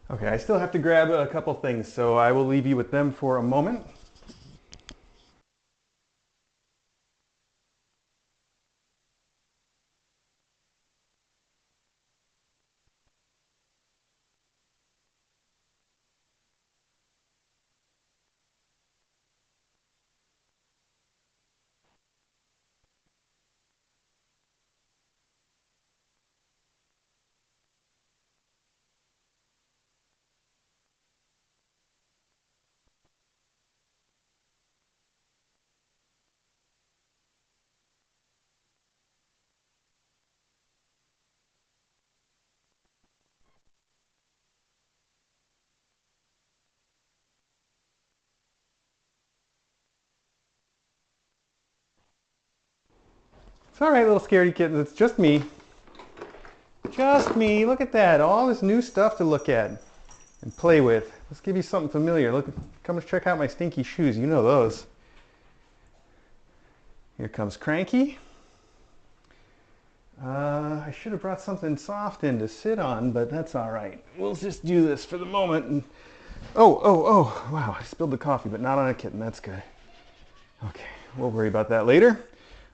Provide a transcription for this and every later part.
Okay, I still have to grab a couple things, so I will leave you with them for a moment. It's all right, little scaredy kittens. It's just me. Just me. Look at that. All this new stuff to look at and play with. Let's give you something familiar. Look, come check out my stinky shoes. You know those. Here comes Cranky. I should have brought something soft in to sit on, but that's all right. We'll just do this for the moment. And oh, wow, I spilled the coffee, but not on a kitten. That's good. Okay, we'll worry about that later.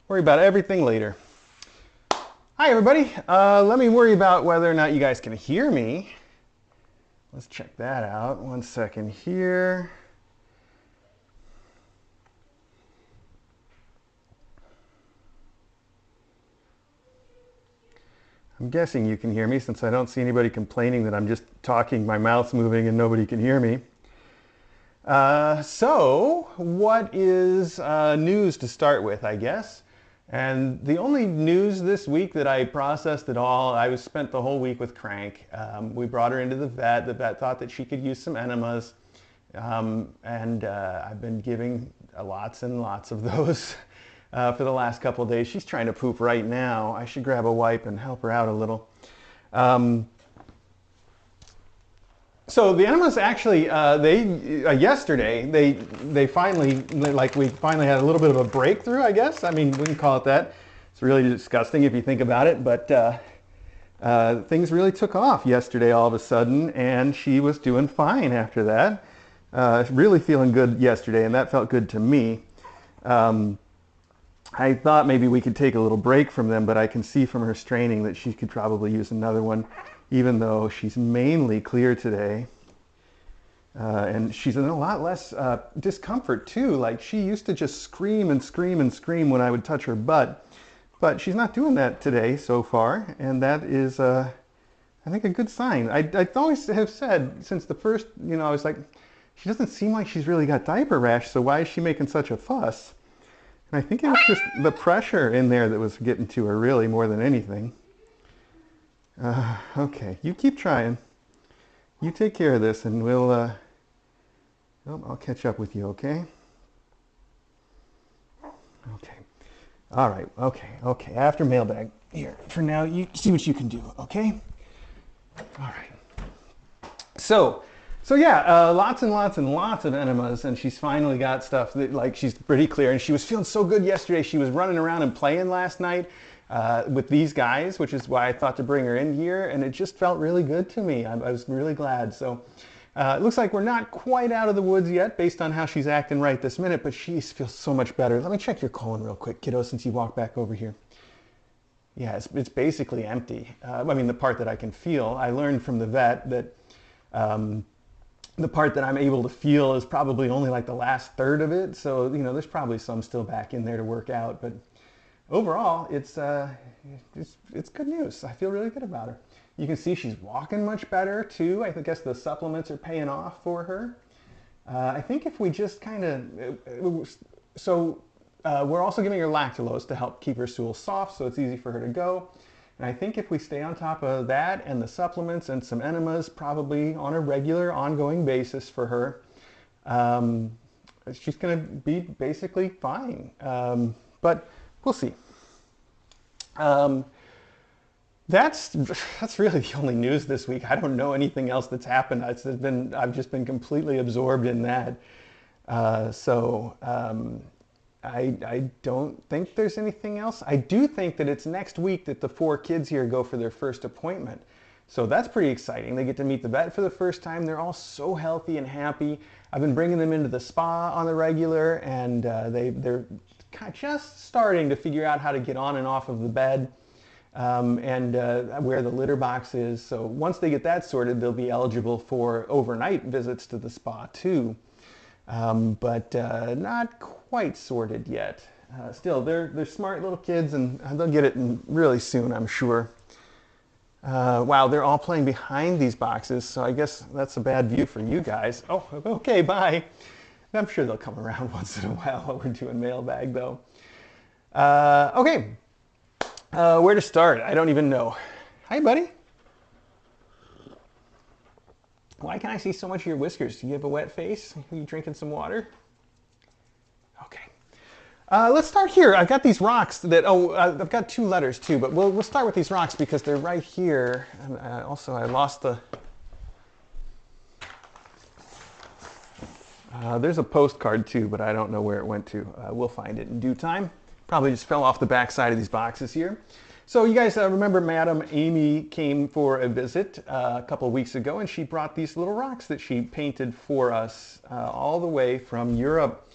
Worry about everything later. Hi, everybody. Let me worry about whether or not you guys can hear me. Let's check that out. 1 second here. I'm guessing you can hear me since I don't see anybody complaining that I'm just talking, my mouth's moving, and nobody can hear me. So, what is news to start with, I guess? And the only news this week that I processed at all, I spent the whole week with Crank. We brought her into the vet. The vet thought that she could use some enemas. I've been giving lots and lots of those for the last couple of days. She's trying to poop right now. I should grab a wipe and help her out a little. So the enemas actually, yesterday they finally, like, we finally had a little bit of a breakthrough, I guess. I mean, we can call it that. It's really disgusting if you think about it, but things really took off yesterday all of a sudden, and she was doing fine after that. Really feeling good yesterday, and that felt good to me. I thought maybe we could take a little break from them, but I can see from her straining that she could probably use another one, even though she's mainly clear today. And she's in a lot less discomfort too. Like, she used to just scream and scream and scream when I would touch her butt, but she's not doing that today so far, and that is, I think, a good sign. I always have said since the first, I was like, she doesn't seem like she's really got diaper rash, so why is she making such a fuss? And I think it was just the pressure in there that was getting to her, really, more than anything. Okay, you keep trying. You take care of this, and I'll catch up with you, okay? Okay. All right, okay. After mailbag. Here, for now, you see what you can do, okay? All right. So yeah, lots and lots and lots of enemas, and she's finally got stuff that, like, she's pretty clear, and she was feeling so good yesterday. She was running around and playing last night with these guys, which is why I thought to bring her in here, and it just felt really good to me. I was really glad. So it looks like we're not quite out of the woods yet based on how she's acting right this minute, but she feels so much better. Let me check your colon real quick, kiddo, since you walked back over here. Yeah, it's basically empty. I mean, the part that I can feel. I learned from the vet that the part that I'm able to feel is probably only like the last third of it. So, there's probably some still back in there to work out. But overall, it's good news. I feel really good about her. You can see she's walking much better too. I guess the supplements are paying off for her. I think if we just kind of, we're also giving her lactulose to help keep her stool soft so it's easy for her to go. And I think if we stay on top of that and the supplements and some enemas, probably on a regular, ongoing basis for her, she's going to be basically fine. But we'll see. That's really the only news this week. I don't know anything else that's happened. I've just been completely absorbed in that. I don't think there's anything else. I do think that it's next week that the 4 kids here go for their first appointment. So that's pretty exciting. They get to meet the vet for the first time. They're all so healthy and happy. I've been bringing them into the spa on the regular, and they're just starting to figure out how to get on and off of the bed and where the litter box is. So once they get that sorted, they'll be eligible for overnight visits to the spa too. But not quite sorted yet. Still, they're smart little kids, and they'll get it really soon, I'm sure. Wow, they're all playing behind these boxes, so I guess that's a bad view for you guys. Oh, okay, bye. I'm sure they'll come around once in a while while we're doing mailbag, though. Okay, where to start? I don't even know. Hi, buddy. Why can I see so much of your whiskers? Do you have a wet face? Are you drinking some water? Okay. Let's start here. I've got these rocks that, I've got 2 letters too, but we'll start with these rocks because they're right here. And also, I lost the, there's a postcard too, but I don't know where it went to. We'll find it in due time. Probably just fell off the back side of these boxes here. So you guys remember Madam Amy came for a visit a couple of weeks ago, and she brought these little rocks that she painted for us all the way from Europe.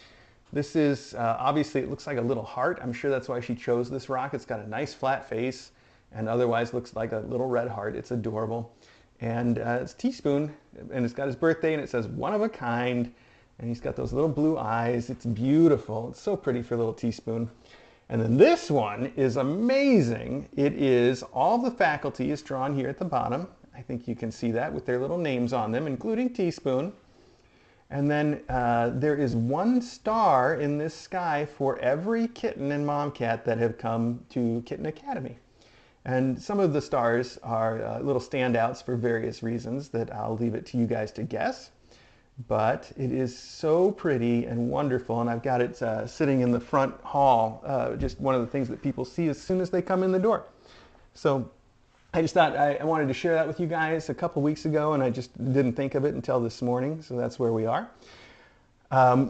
This is, obviously it looks like a little heart. I'm sure that's why she chose this rock. It's got a nice flat face and otherwise looks like a little red heart. It's adorable. And it's Teaspoon, and it's got his birthday, and it says one of a kind. And he's got those little blue eyes. It's beautiful. It's so pretty for little Teaspoon. And then this one is amazing. It is, all the faculty is drawn here at the bottom. I think you can see that with their little names on them, including Teaspoon. And then there is 1 star in this sky for every kitten and mom cat that have come to Kitten Academy. And some of the stars are little standouts for various reasons that I'll leave it to you guys to guess. But it is so pretty and wonderful, and I've got it sitting in the front hall, just one of the things that people see as soon as they come in the door. So I just thought I wanted to share that with you guys a couple weeks ago, and I just didn't think of it until this morning, so that's where we are.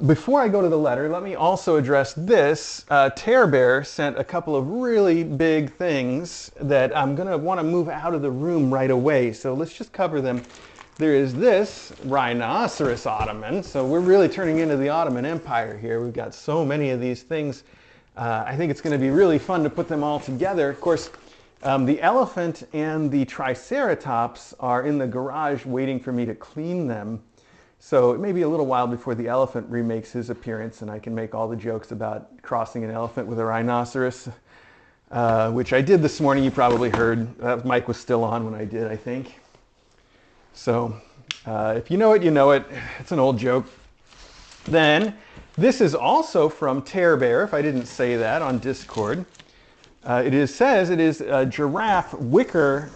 Before I go to the letter, let me also address this. Tear Bear sent a couple of really big things that I'm going to want to move out of the room right away, so let's just cover them. There is this rhinoceros ottoman, so we're really turning into the Ottoman Empire here. We've got so many of these things. I think it's going to be really fun to put them all together. Of course, the elephant and the triceratops are in the garage waiting for me to clean them. So it may be a little while before the elephant remakes his appearance and I can make all the jokes about crossing an elephant with a rhinoceros, which I did this morning. You probably heard. That mic was still on when I did, I think. So if you know it, you know it. It's an old joke. Then this is also from Tear Bear, if I didn't say that on Discord. Says it is a giraffe wicker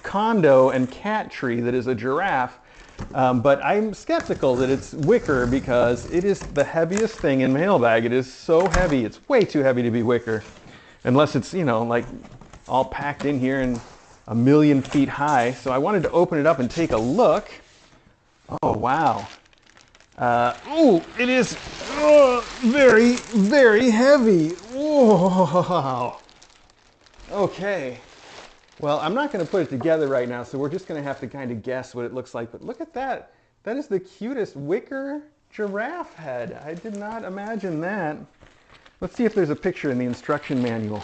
condo and cat tree that is a giraffe. But I'm skeptical that it's wicker because it is the heaviest thing in Mailbag. It is so heavy. It's way too heavy to be wicker. Unless it's, you know, like all packed in here and 1,000,000 feet high. So I wanted to open it up and take a look. Oh, wow. Oh, it is very, very heavy. Whoa. Okay. Well, I'm not going to put it together right now, so we're just going to have to kind of guess what it looks like. But look at that. That is the cutest wicker giraffe head. I did not imagine that. Let's see if there's a picture in the instruction manual.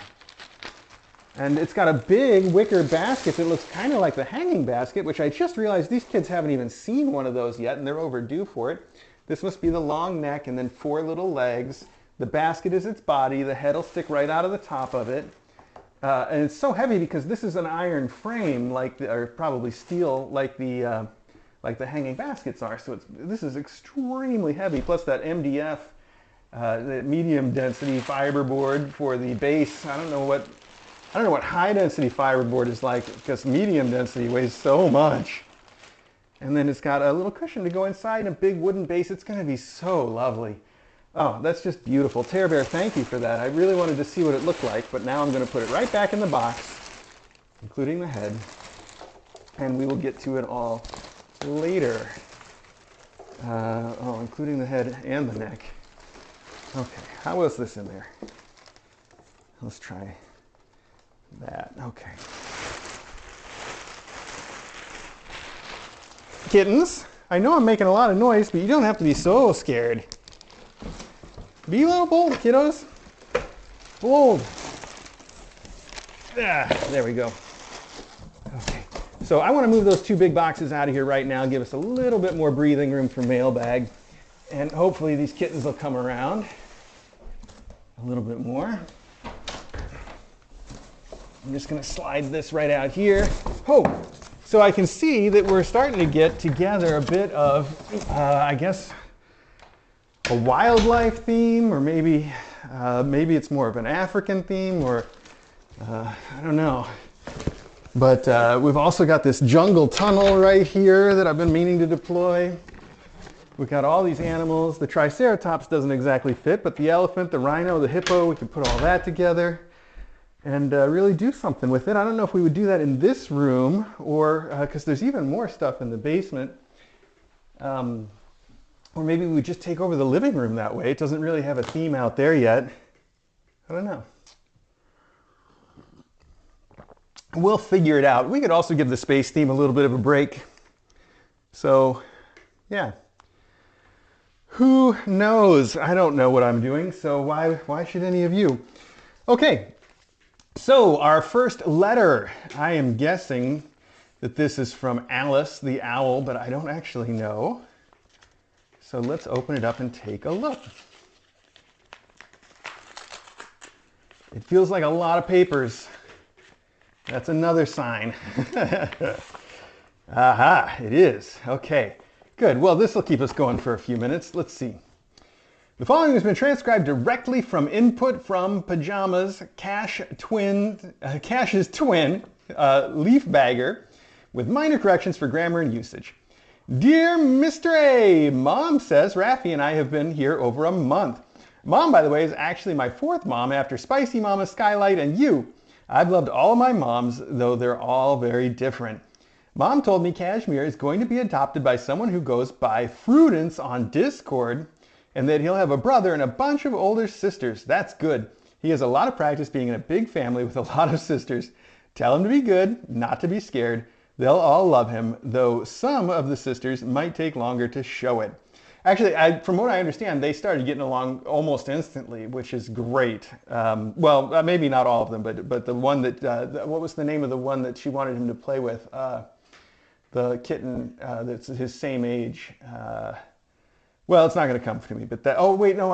And it's got a big wicker basket that looks kind of like the hanging basket, which I just realized these kids haven't even seen one of those yet, and they're overdue for it. This must be the long neck and then 4 little legs. The basket is its body. The head will stick right out of the top of it. And it's so heavy because this is an iron frame, or probably steel, like the hanging baskets are. So this is extremely heavy. Plus that MDF, the medium density fiberboard for the base. I don't know what high density fiberboard is like because medium density weighs so much. And then it's got a little cushion to go inside and a big wooden base. It's going to be so lovely. Oh, that's just beautiful. Tear Bear, thank you for that. I really wanted to see what it looked like, but now I'm going to put it right back in the box, including the head, and we will get to it all later. Including the head and the neck. Okay, how was this in there? Let's try that. Okay. kittens. I know I'm making a lot of noise, but you don't have to be so scared. Be a little bold, kiddos. Bold. Ah, there we go. Okay. So I want to move those two big boxes out of here right now, give us a little bit more breathing room for mailbag. And hopefully these kittens will come around a little bit more. I'm just going to slide this right out here. Oh, so I can see that we're starting to get together a bit of, I guess, a wildlife theme, or maybe it's more of an African theme, or I don't know. But we've also got this jungle tunnel right here that I've been meaning to deploy. We've got all these animals. The Triceratops doesn't exactly fit, but the elephant, the rhino, the hippo, we could put all that together and really do something with it. I don't know if we would do that in this room, or because there's even more stuff in the basement. Or maybe we would just take over the living room that way. It doesn't really have a theme out there yet. I don't know. We'll figure it out. We could also give the space theme a little bit of a break. So, yeah. Who knows? I don't know what I'm doing, so why should any of you? Okay, so our first letter. I am guessing that this is from Alice the owl, but I don't actually know. So let's open it up and take a look. It feels like a lot of papers. That's another sign. Aha, it is. Okay, good. Well, this will keep us going for a few minutes. Let's see. The following has been transcribed directly from input from Pajamas, Cash's twin, Leaf Bagger, with minor corrections for grammar and usage. Dear Mr. A, Mom says Raffi and I have been here over a month. Mom, by the way, is actually my fourth mom after Spicy Mama, Skylight, and you. I've loved all of my moms, though they're all very different. Mom told me Cashmere is going to be adopted by someone who goes by Prudence on Discord, and that he'll have a brother and a bunch of older sisters. That's good. He has a lot of practice being in a big family with a lot of sisters. Tell him to be good, not to be scared. They'll all love him, though some of the sisters might take longer to show it. Actually, from what I understand, they started getting along almost instantly, which is great. Well, maybe not all of them, but the one that, what was the name of the one that she wanted him to play with? The kitten that's his same age. Well, it's not going to come to me, but that, oh wait, no,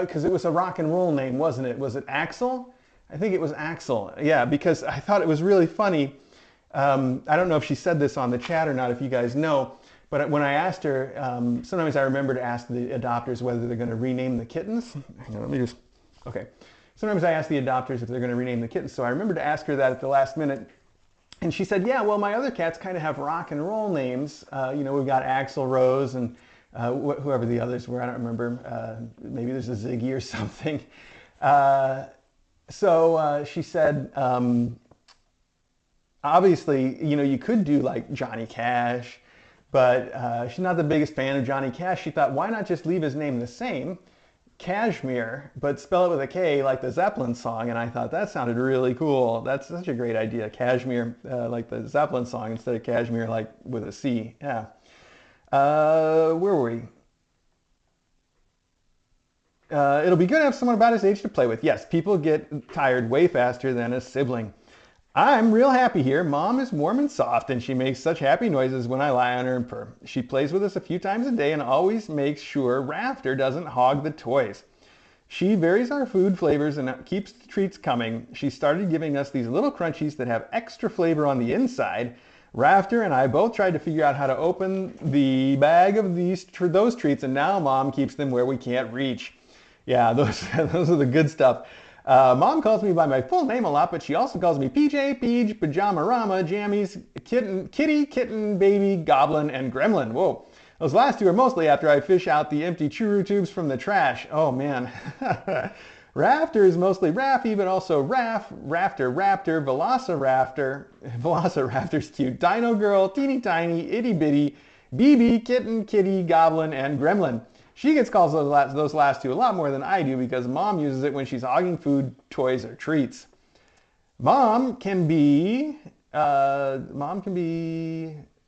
because it was a rock and roll name, wasn't it? Was it Axel? I think it was Axel. Yeah, because I thought it was really funny. I don't know if she said this on the chat or not, if you guys know, but when I asked her, sometimes I remember to ask the adopters whether they're going to rename the kittens. Hang on, let me just, okay. Sometimes I ask the adopters if they're going to rename the kittens, so I remember to ask her that at the last minute. And she said, yeah, well, my other cats kind of have rock and roll names. You know, we've got Axl Rose and whoever the others were, I don't remember. Maybe there's a Ziggy or something. So she said, obviously, you know, you could do like Johnny Cash, but she's not the biggest fan of Johnny Cash. She thought, why not just leave his name the same, Cashmere, but spell it with a K like the Zeppelin song? And I thought that sounded really cool. That's such a great idea. Cashmere, like the Zeppelin song, instead of Cashmere like with a C. Yeah. Where were we? It'll be good to have someone about his age to play with. Yes, people get tired way faster than a sibling. I'm real happy here. Mom is warm and soft, and she makes such happy noises when I lie on her and purr. She plays with us a few times a day and always makes sure Rafter doesn't hog the toys. She varies our food flavors and keeps the treats coming. She started giving us these little crunchies that have extra flavor on the inside. Rafter and I both tried to figure out how to open the bag of those treats, and now Mom keeps them where we can't reach. Yeah, those are the good stuff. Mom calls me by my full name a lot, but she also calls me PJ, Peach, Pajama Rama, Jammies, Kitty, Kitten, Baby, Goblin, and Gremlin. Whoa. Those last two are mostly after I fish out the empty churu tubes from the trash. Oh, man. Rafter is mostly Raffy, but also Rafter, Velociraptor's cute, Dino Girl, Teeny Tiny, Itty Bitty, BB, Kitten, Kitty, Goblin, and Gremlin. She gets calls those last two a lot more than I do because Mom uses it when she's hogging food, toys, or treats. Mom can be,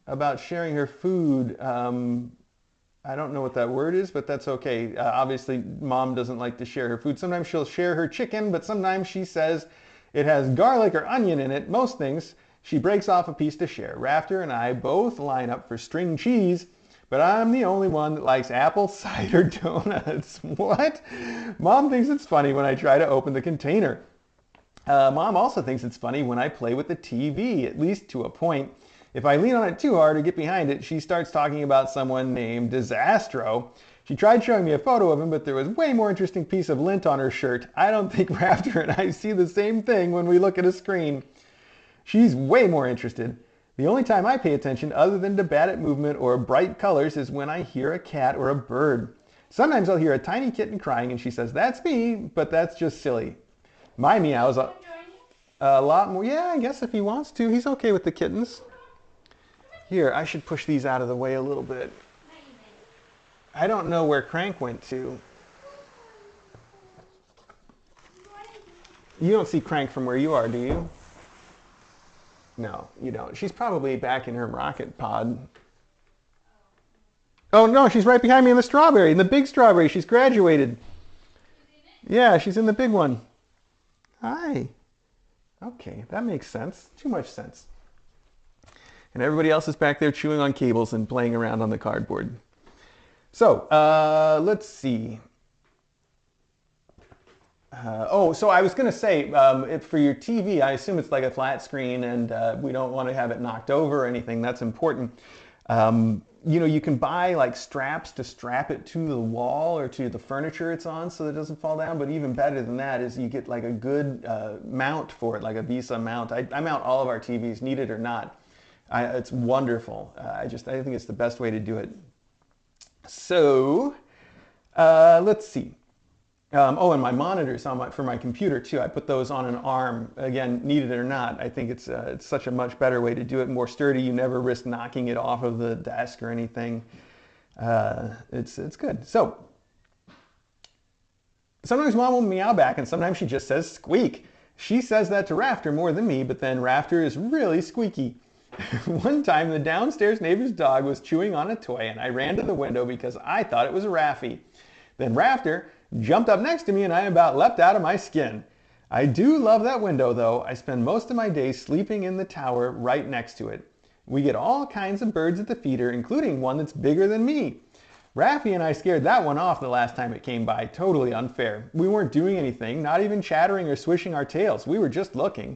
about sharing her food. I don't know what that word is, but that's okay. Obviously, mom doesn't like to share her food. Sometimes she'll share her chicken, but sometimes she says it has garlic or onion in it. Most things, she breaks off a piece to share. Rafter and I both line up for string cheese, but I'm the only one that likes apple cider donuts. What? Mom thinks it's funny when I try to open the container. Mom also thinks it's funny when I play with the TV, at least to a point. If I lean on it too hard or get behind it, she starts talking about someone named Disastro. She tried showing me a photo of him, but there was way more interesting piece of lint on her shirt. I don't think Rafter and I see the same thing when we look at a screen. She's way more interested. The only time I pay attention other than to bad at movement or bright colors is when I hear a cat or a bird. Sometimes I'll hear a tiny kitten crying and she says, "That's me," but that's just silly. My meows a lot more. Yeah, I guess if he wants to. He's okay with the kittens. Here, I should push these out of the way a little bit. I don't know where Crank went to. You don't see Crank from where you are, do you? No, you don't. She's probably back in her rocket pod. Oh no, she's right behind me in the strawberry, in the big strawberry. She's graduated. Yeah, she's in the big one. Hi. Okay, that makes sense. Too much sense. And everybody else is back there chewing on cables and playing around on the cardboard. So, let's see. So I was going to say, for your TV, I assume it's like a flat screen and we don't want to have it knocked over or anything. That's important. You can buy like straps to strap it to the wall or to the furniture it's on so that it doesn't fall down. But even better than that is you get like a good mount for it, like a Visa mount. I mount all of our TVs, need it or not. It's wonderful. I think it's the best way to do it. So let's see. And my monitors for my computer too. I put those on an arm. Again, need it or not. I think it's such a much better way to do it. More sturdy. You never risk knocking it off of the desk or anything. It's good. So sometimes mom will meow back, and sometimes she just says squeak. She says that to Rafter more than me, but then Rafter is really squeaky. One time, the downstairs neighbor's dog was chewing on a toy, and I ran to the window because I thought it was Raffy. Then Rafter jumped up next to me, and I about leapt out of my skin. I do love that window, though. I spend most of my days sleeping in the tower right next to it. We get all kinds of birds at the feeder, including one that's bigger than me. Raffy and I scared that one off the last time it came by. Totally unfair. We weren't doing anything, not even chattering or swishing our tails. We were just looking.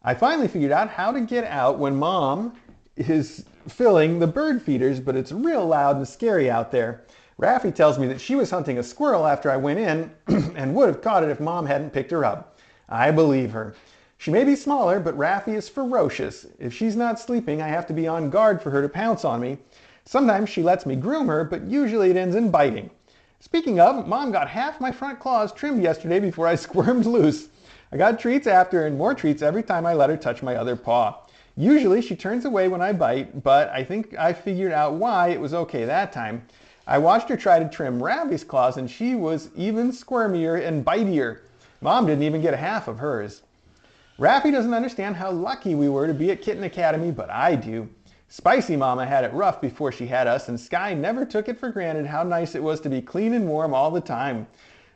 I finally figured out how to get out when Mom is filling the bird feeders, but it's real loud and scary out there. Raffy tells me that she was hunting a squirrel after I went in and would have caught it if Mom hadn't picked her up. I believe her. She may be smaller, but Raffy is ferocious. If she's not sleeping, I have to be on guard for her to pounce on me. Sometimes she lets me groom her, but usually it ends in biting. Speaking of, Mom got half my front claws trimmed yesterday before I squirmed loose. I got treats after and more treats every time I let her touch my other paw. Usually she turns away when I bite, but I think I figured out why it was okay that time. I watched her try to trim Raffy's claws and she was even squirmier and bitier. Mom didn't even get a half of hers. Raffy doesn't understand how lucky we were to be at Kitten Academy, but I do. Spicy Mama had it rough before she had us, and Sky never took it for granted how nice it was to be clean and warm all the time.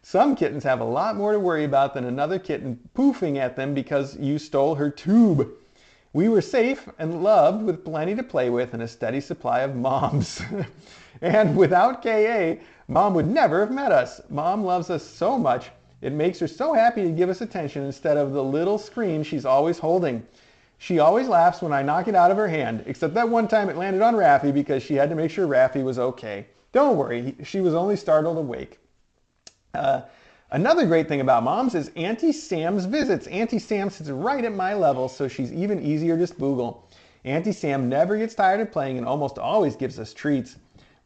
Some kittens have a lot more to worry about than another kitten poofing at them because you stole her tube. We were safe and loved with plenty to play with and a steady supply of moms. And without KA, Mom would never have met us. Mom loves us so much, it makes her so happy to give us attention instead of the little screen she's always holding. She always laughs when I knock it out of her hand, except that one time it landed on Raffy because she had to make sure Raffy was okay. Don't worry, she was only startled awake. Another great thing about Moms is Auntie Sam's visits. Auntie Sam sits right at my level, so she's even easier to spoogle. Auntie Sam never gets tired of playing and almost always gives us treats.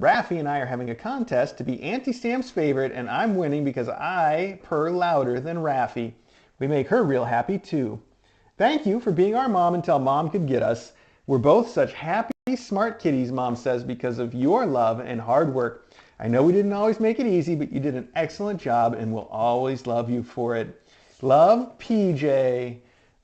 Raffy and I are having a contest to be Auntie Sam's favorite, and I'm winning because I purr louder than Raffy. We make her real happy too. Thank you for being our mom until Mom could get us. We're both such happy, smart kitties, Mom says, because of your love and hard work. I know we didn't always make it easy, but you did an excellent job and we'll always love you for it. Love, PJ.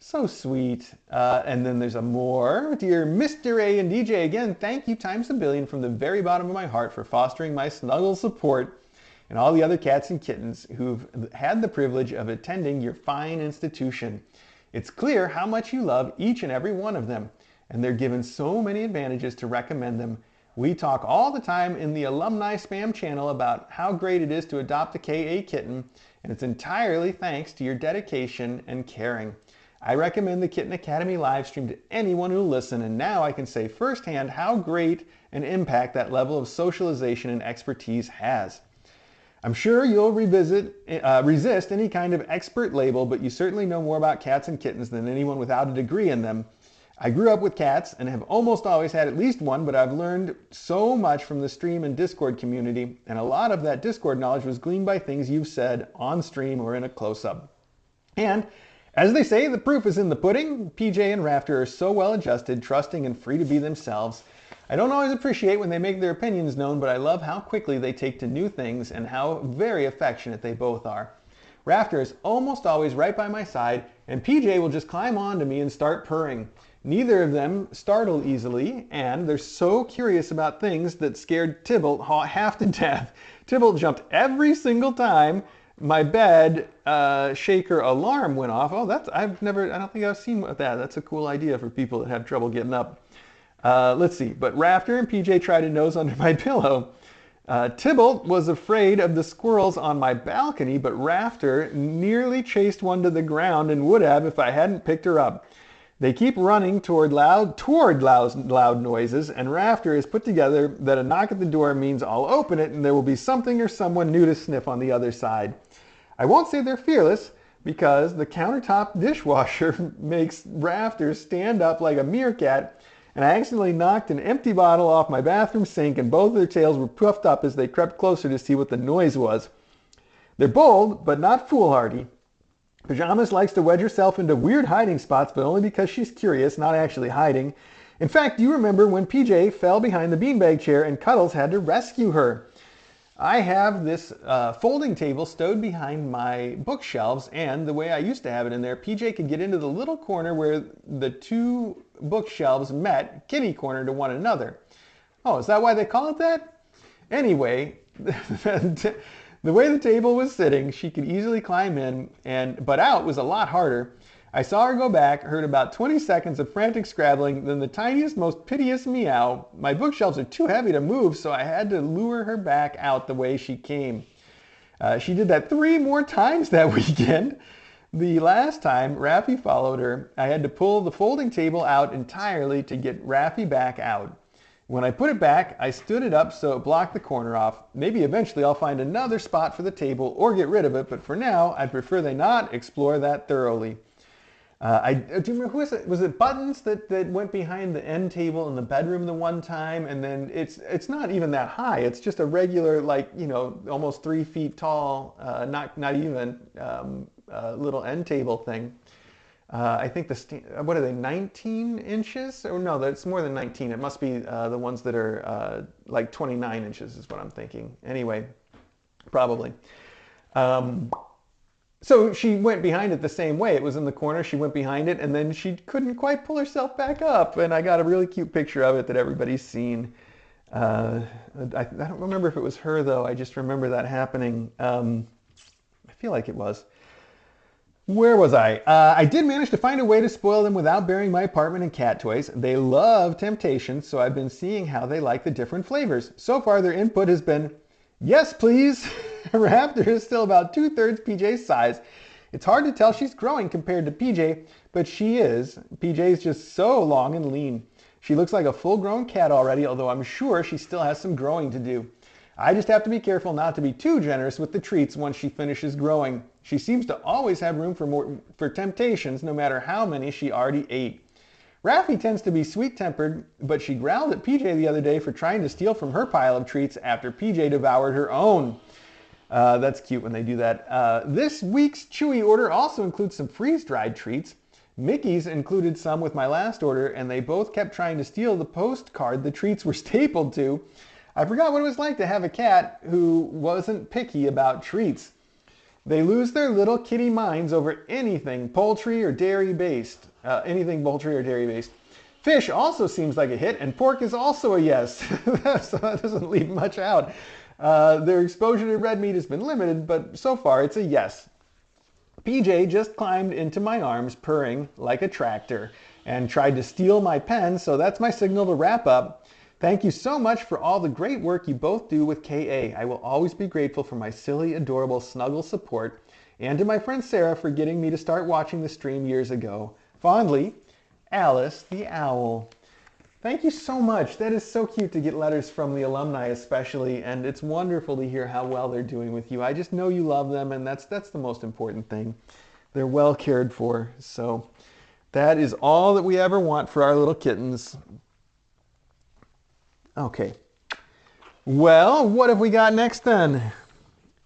So sweet. And then there's a more. Dear Mr. A and DJ, again, thank you times a billion from the very bottom of my heart for fostering my snuggle support and all the other cats and kittens who've had the privilege of attending your fine institution. It's clear how much you love each and every one of them, and they're given so many advantages to recommend them. We talk all the time in the alumni spam channel about how great it is to adopt a KA kitten, and it's entirely thanks to your dedication and caring. I recommend the Kitten Academy live stream to anyone who'll listen, and now I can say firsthand how great an impact that level of socialization and expertise has. I'm sure you'll resist any kind of expert label, but you certainly know more about cats and kittens than anyone without a degree in them. I grew up with cats and have almost always had at least one, but I've learned so much from the stream and Discord community, and a lot of that Discord knowledge was gleaned by things you've said on stream or in a close-up. And as they say, the proof is in the pudding. PJ and Rafter are so well adjusted, trusting, and free to be themselves. I don't always appreciate when they make their opinions known, but I love how quickly they take to new things and how very affectionate they both are. Rafter is almost always right by my side, and PJ will just climb onto me and start purring. Neither of them startle easily, and they're so curious about things that scared Tybalt half to death. Tybalt jumped every single time my bed shaker alarm went off. Oh, I don't think I've seen that. That's a cool idea for people that have trouble getting up. Let's see, but Rafter and PJ tried to nose under my pillow. Tybalt was afraid of the squirrels on my balcony, but Rafter nearly chased one to the ground and would have if I hadn't picked her up. They keep running toward loud noises, and Rafter is put together that a knock at the door means I'll open it and there will be something or someone new to sniff on the other side. I won't say they're fearless, because the countertop dishwasher makes Rafter stand up like a meerkat, and I accidentally knocked an empty bottle off my bathroom sink, and both their tails were puffed up as they crept closer to see what the noise was. They're bold, but not foolhardy. Pajamas likes to wedge herself into weird hiding spots, but only because she's curious, not actually hiding. In fact, do you remember when PJ fell behind the beanbag chair and Cuddles had to rescue her? I have this folding table stowed behind my bookshelves, and the way I used to have it in there, PJ could get into the little corner where the two bookshelves met, kitty corner to one another. Oh, is that why they call it that? Anyway, the way the table was sitting, she could easily climb in, but out was a lot harder. I saw her go back, heard about 20 seconds of frantic scrabbling, then the tiniest, most piteous meow. My bookshelves are too heavy to move, so I had to lure her back out the way she came. She did that 3 more times that weekend. The last time Raffy followed her, I had to pull the folding table out entirely to get Raffy back out. When I put it back, I stood it up so it blocked the corner off. Maybe eventually I'll find another spot for the table or get rid of it, but for now, I'd prefer they not explore that thoroughly. Do you remember, who was it? Was it Buttons that went behind the end table in the bedroom the one time? And then it's not even that high. It's just a regular, like, you know, almost 3 feet tall, not even little end table thing. I think what are they, 19 inches? Or no, that's more than 19. It must be the ones that are like 29 inches is what I'm thinking. Anyway, probably. So she went behind it the same way. It was in the corner, she went behind it, and then she couldn't quite pull herself back up. And I got a really cute picture of it that everybody's seen. I don't remember if it was her, though. I just remember that happening. I feel like it was. Where was I? I did manage to find a way to spoil them without burying my apartment in cat toys. They love Temptations, so I've been seeing how they like the different flavors. So far, their input has been, yes, please. Raptor is still about 2/3 PJ's size. It's hard to tell she's growing compared to PJ, but she is. PJ's just so long and lean. She looks like a full-grown cat already, although I'm sure she still has some growing to do. I just have to be careful not to be too generous with the treats once she finishes growing. She seems to always have room for Temptations, no matter how many she already ate. Raffy tends to be sweet-tempered, but she growled at PJ the other day for trying to steal from her pile of treats after PJ devoured her own. That's cute when they do that. This week's Chewy order also includes some freeze-dried treats. Mickey's included some with my last order, and they both kept trying to steal the postcard the treats were stapled to. I forgot what it was like to have a cat who wasn't picky about treats. They lose their little kitty minds over anything poultry or dairy based. Fish also seems like a hit, and pork is also a yes. So that doesn't leave much out. Their exposure to red meat has been limited, but so far it's a yes. PJ just climbed into my arms, purring like a tractor, and tried to steal my pen, so that's my signal to wrap up. Thank you so much for all the great work you both do with KA. I will always be grateful for my silly, adorable snuggle support, and to my friend Sarah for getting me to start watching the stream years ago. Fondly, Alice the Owl. Thank you so much. That is so cute to get letters from the alumni especially, and it's wonderful to hear how well they're doing with you. I just know you love them, and that's the most important thing. They're well cared for, so that is all that we ever want for our little kittens. Okay. Well, what have we got next then?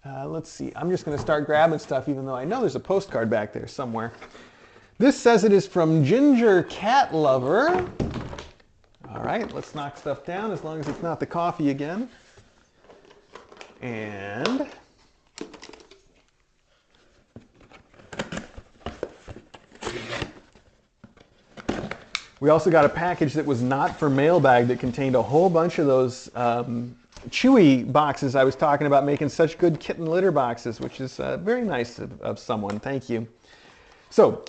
Let's see. I'm just going to start grabbing stuff, even though I know there's a postcard back there somewhere. This says it is from Ginger Cat Lover. All right, let's knock stuff down as long as it's not the coffee again. And we also got a package that was not for Mailbag that contained a whole bunch of those Chewy boxes I was talking about, making such good kitten litter boxes, which is very nice of someone. Thank you. So,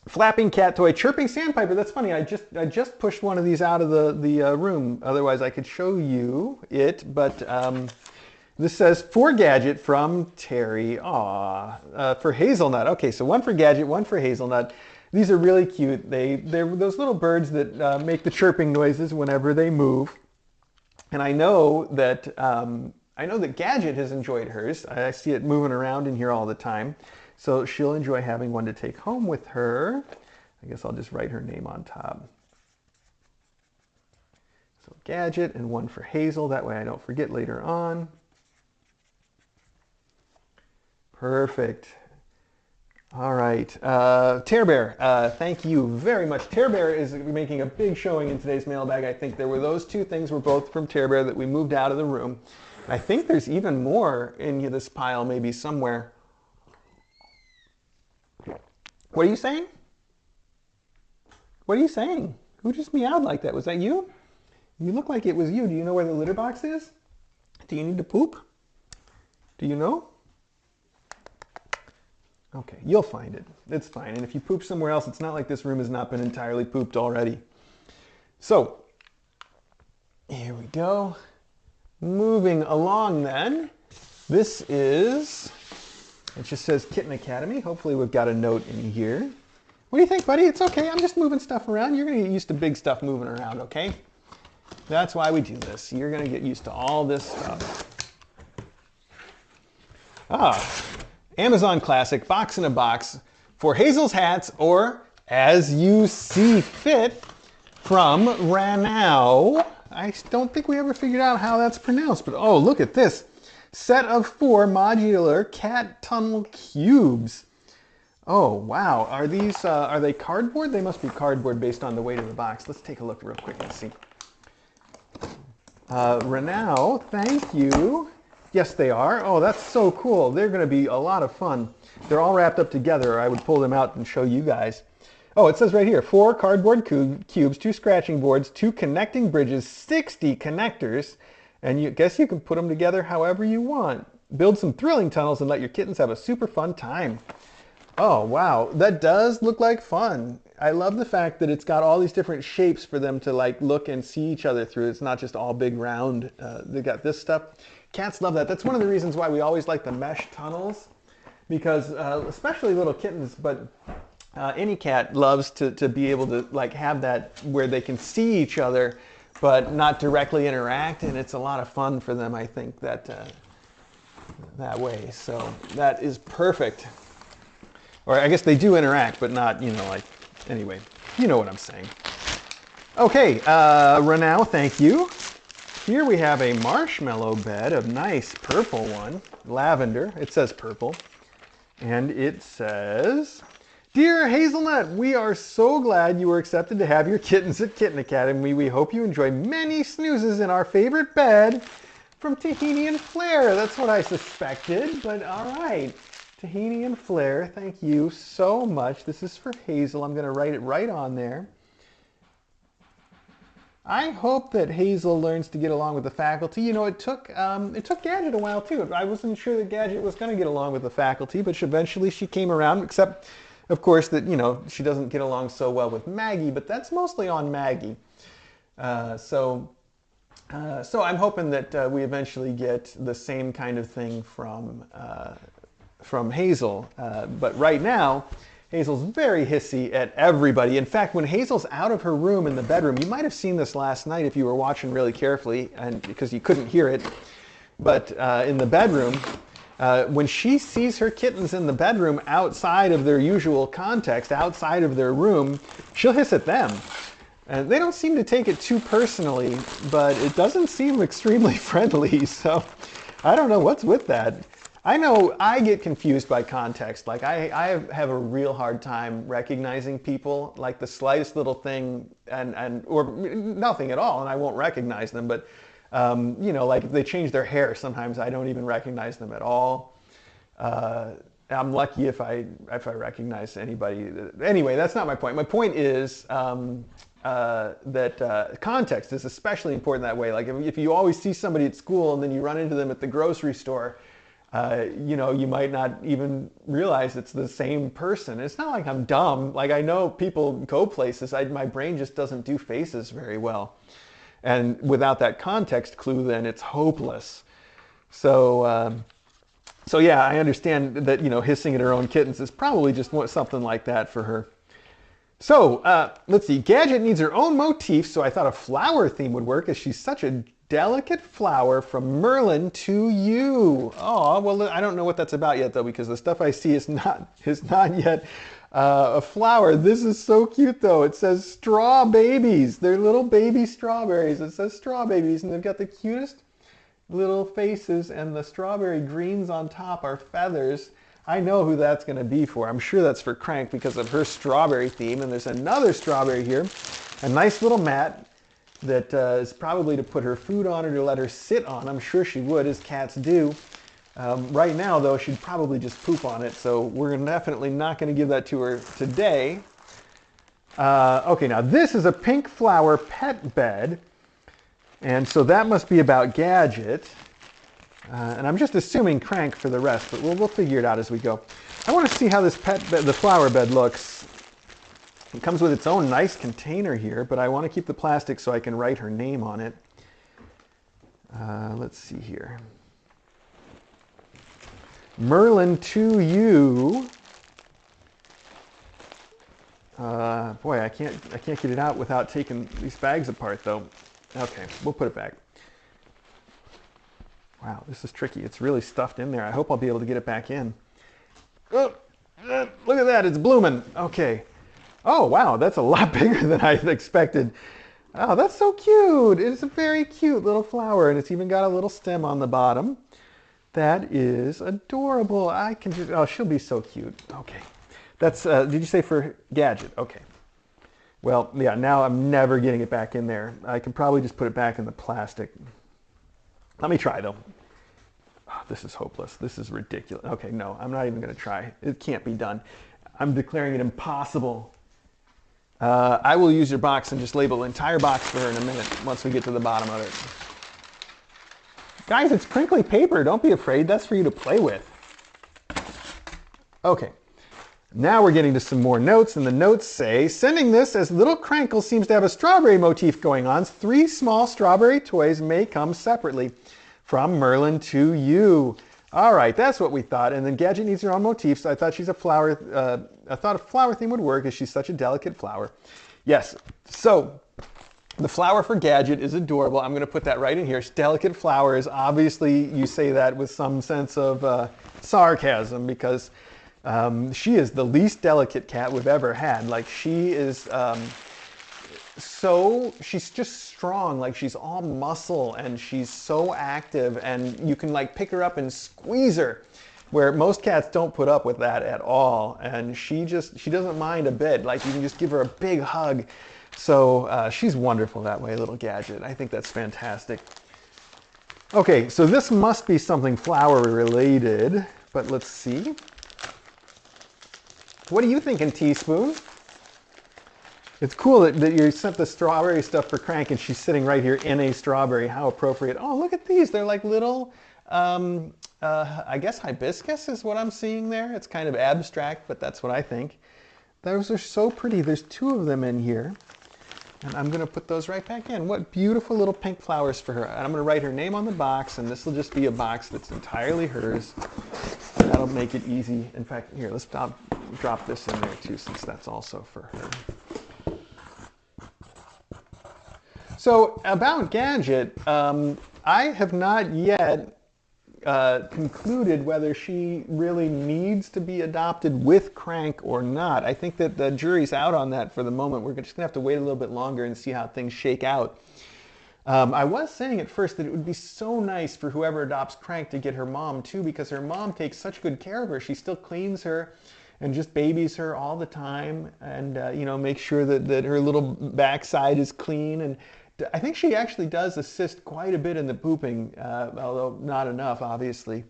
flapping cat toy, chirping sandpiper. That's funny. I just pushed one of these out of the room. Otherwise, I could show you it. But this says for Gadget from Terry. Aw, for Hazelnut. Okay, so one for Gadget, one for Hazelnut. These are really cute. They're those little birds that make the chirping noises whenever they move. And I know that Gadget has enjoyed hers. I see it moving around in here all the time. So she'll enjoy having one to take home with her. I guess I'll just write her name on top. So Gadget and one for Hazel. That way I don't forget later on. Perfect. All right. Tear Bear, thank you very much. Tear Bear is making a big showing in today's mailbag. I think there were those two things were both from Tear Bear that we moved out of the room. I think there's even more in this pile maybe somewhere. What are you saying? What are you saying? Who just meowed like that? Was that you? You look like it was you. Do you know where the litter box is? Do you need to poop? Do you know? Okay, you'll find it. It's fine. And if you poop somewhere else, it's not like this room has not been entirely pooped already. So, here we go. Moving along then. This is... It just says Kitten Academy. Hopefully we've got a note in here. What do you think, buddy? It's okay. I'm just moving stuff around. You're going to get used to big stuff moving around, okay? That's why we do this. You're going to get used to all this stuff. Amazon Classic, box in a box for Hazel's hats, or as you see fit, from Ranau. I don't think we ever figured out how that's pronounced, but oh, look at this. Set of 4 modular cat tunnel cubes. Oh, wow. Are these, are they cardboard? They must be cardboard based on the weight of the box. Let's take a look real quick and see. Ranau, thank you. Yes, they are. Oh, that's so cool. They're going to be a lot of fun. They're all wrapped up together, or I would pull them out and show you guys. Oh, it says right here, 4 cardboard cubes, 2 scratching boards, 2 connecting bridges, 60 connectors, and you guess you can put them together however you want. Build some thrilling tunnels and let your kittens have a super fun time. Oh, wow. That does look like fun. I love the fact that it's got all these different shapes for them to like look and see each other through. It's not just all big round. They got this stuff. Cats love that. That's one of the reasons why we always like the mesh tunnels, because especially little kittens, but any cat loves to be able to like have that where they can see each other but not directly interact, and it's a lot of fun for them, I think, that way. So that is perfect. Or I guess they do interact, but not, you know, like, anyway, you know what I'm saying. Okay, Ranau, thank you. Here we have a marshmallow bed, a nice purple one, lavender. It says purple. And it says, Dear Hazelnut, we are so glad you were accepted to have your kittens at Kitten Academy. We hope you enjoy many snoozes in our favorite bed from Tahini and Flair. That's what I suspected, but all right. Tahini and Flair, thank you so much. This is for Hazel. I'm going to write it right on there. I hope that Hazel learns to get along with the faculty. You know, it took Gadget a while too. I wasn't sure that Gadget was going to get along with the faculty, but eventually she came around, except, of course, that, you know, she doesn't get along so well with Maggie, but that's mostly on Maggie. So I'm hoping that we eventually get the same kind of thing from Hazel. But right now, Hazel's very hissy at everybody. In fact, when Hazel's out of her room in the bedroom, you might have seen this last night if you were watching really carefully, and because you couldn't hear it, but in the bedroom, when she sees her kittens in the bedroom outside of their usual context, outside of their room, she'll hiss at them. And they don't seem to take it too personally, but it doesn't seem extremely friendly, so I don't know what's with that. I know I get confused by context. Like I have a real hard time recognizing people, like the slightest little thing or nothing at all, and I won't recognize them. But you know, like if they change their hair, sometimes I don't even recognize them at all. I'm lucky if I recognize anybody. Anyway, that's not my point. My point is that context is especially important that way. Like if you always see somebody at school and then you run into them at the grocery store, you know, you might not even realize it's the same person. It's not like I'm dumb. Like I know people go places. My brain just doesn't do faces very well. And without that context clue, then it's hopeless. So, so yeah, I understand that, you know, hissing at her own kittens is probably just something like that for her. So, let's see. Gadget needs her own motif, so I thought a flower theme would work as she's such a delicate flower from Merlin to you. Oh, well, I don't know what that's about yet, though, because the stuff I see is not yet a flower. This is so cute, though. It says straw babies. They're little baby strawberries. It says straw babies, and they've got the cutest little faces, and the strawberry greens on top are feathers. I know who that's going to be for. I'm sure that's for Crank because of her strawberry theme. And there's another strawberry here, a nice little mat that is probably to put her food on or to let her sit on. I'm sure she would, as cats do. Right now, though, she'd probably just poop on it, so we're definitely not going to give that to her today. Okay, now this is a pink flower pet bed, and so that must be about Gadget. And I'm just assuming Crank for the rest, but we'll figure it out as we go. I want to see how this the flower bed looks. It comes with its own nice container here, but I want to keep the plastic so I can write her name on it. Let's see here. Merlin to you. Boy, I can't get it out without taking these bags apart, though. Okay, we'll put it back. Wow, this is tricky. It's really stuffed in there. I hope I'll be able to get it back in. Oh, look at that, it's blooming. Okay. Oh, wow, that's a lot bigger than I expected. Oh, that's so cute. It's a very cute little flower, and it's even got a little stem on the bottom. That is adorable. I can just, oh, she'll be so cute. Okay. That's, did you say for Gadget? Okay. Well, yeah, now I'm never getting it back in there. I can probably just put it back in the plastic. Let me try, though. Oh, this is hopeless. This is ridiculous. Okay, no, I'm not even going to try. It can't be done. I'm declaring it impossible. I will use your box and just label the entire box for her in a minute once we get to the bottom of it. Guys, it's crinkly paper. Don't be afraid. That's for you to play with. Okay. Now we're getting to some more notes, and the notes say, sending this as little Crankle seems to have a strawberry motif going on. 3 small strawberry toys may come separately. From Merlin to you. All right, that's what we thought. And then Gadget needs her own motif, so I thought she's a flower. I thought a flower theme would work as she's such a delicate flower. Yes, so the flower for Gadget is adorable. I'm going to put that right in here. Delicate flowers. Obviously, you say that with some sense of sarcasm because she is the least delicate cat we've ever had. Like she is she's just strong, like she's all muscle and she's so active and you can like pick her up and squeeze her, where most cats don't put up with that at all. And she doesn't mind a bit. Like you can just give her a big hug. So she's wonderful that way, little Gadget. I think that's fantastic. Okay, so this must be something flower related, but let's see. What are you thinking, Teaspoon? It's cool that you sent the strawberry stuff for Crank and she's sitting right here in a strawberry. How appropriate. Oh, look at these. They're like little, I guess hibiscus is what I'm seeing there. It's kind of abstract, but that's what I think. Those are so pretty. There's 2 of them in here. And I'm going to put those right back in. What beautiful little pink flowers for her. And I'm going to write her name on the box, and this will just be a box that's entirely hers. And that'll make it easy. In fact, here, let's drop this in there too, since that's also for her. So about Gadget, I have not yet concluded whether she really needs to be adopted with Crank or not. I think that the jury's out on that for the moment. We're just gonna have to wait a little bit longer and see how things shake out. I was saying at first that it would be so nice for whoever adopts Crank to get her mom too, because her mom takes such good care of her. She still cleans her and just babies her all the time, and you know, makes sure that her little backside is clean. And I think she actually does assist quite a bit in the pooping, although not enough, obviously.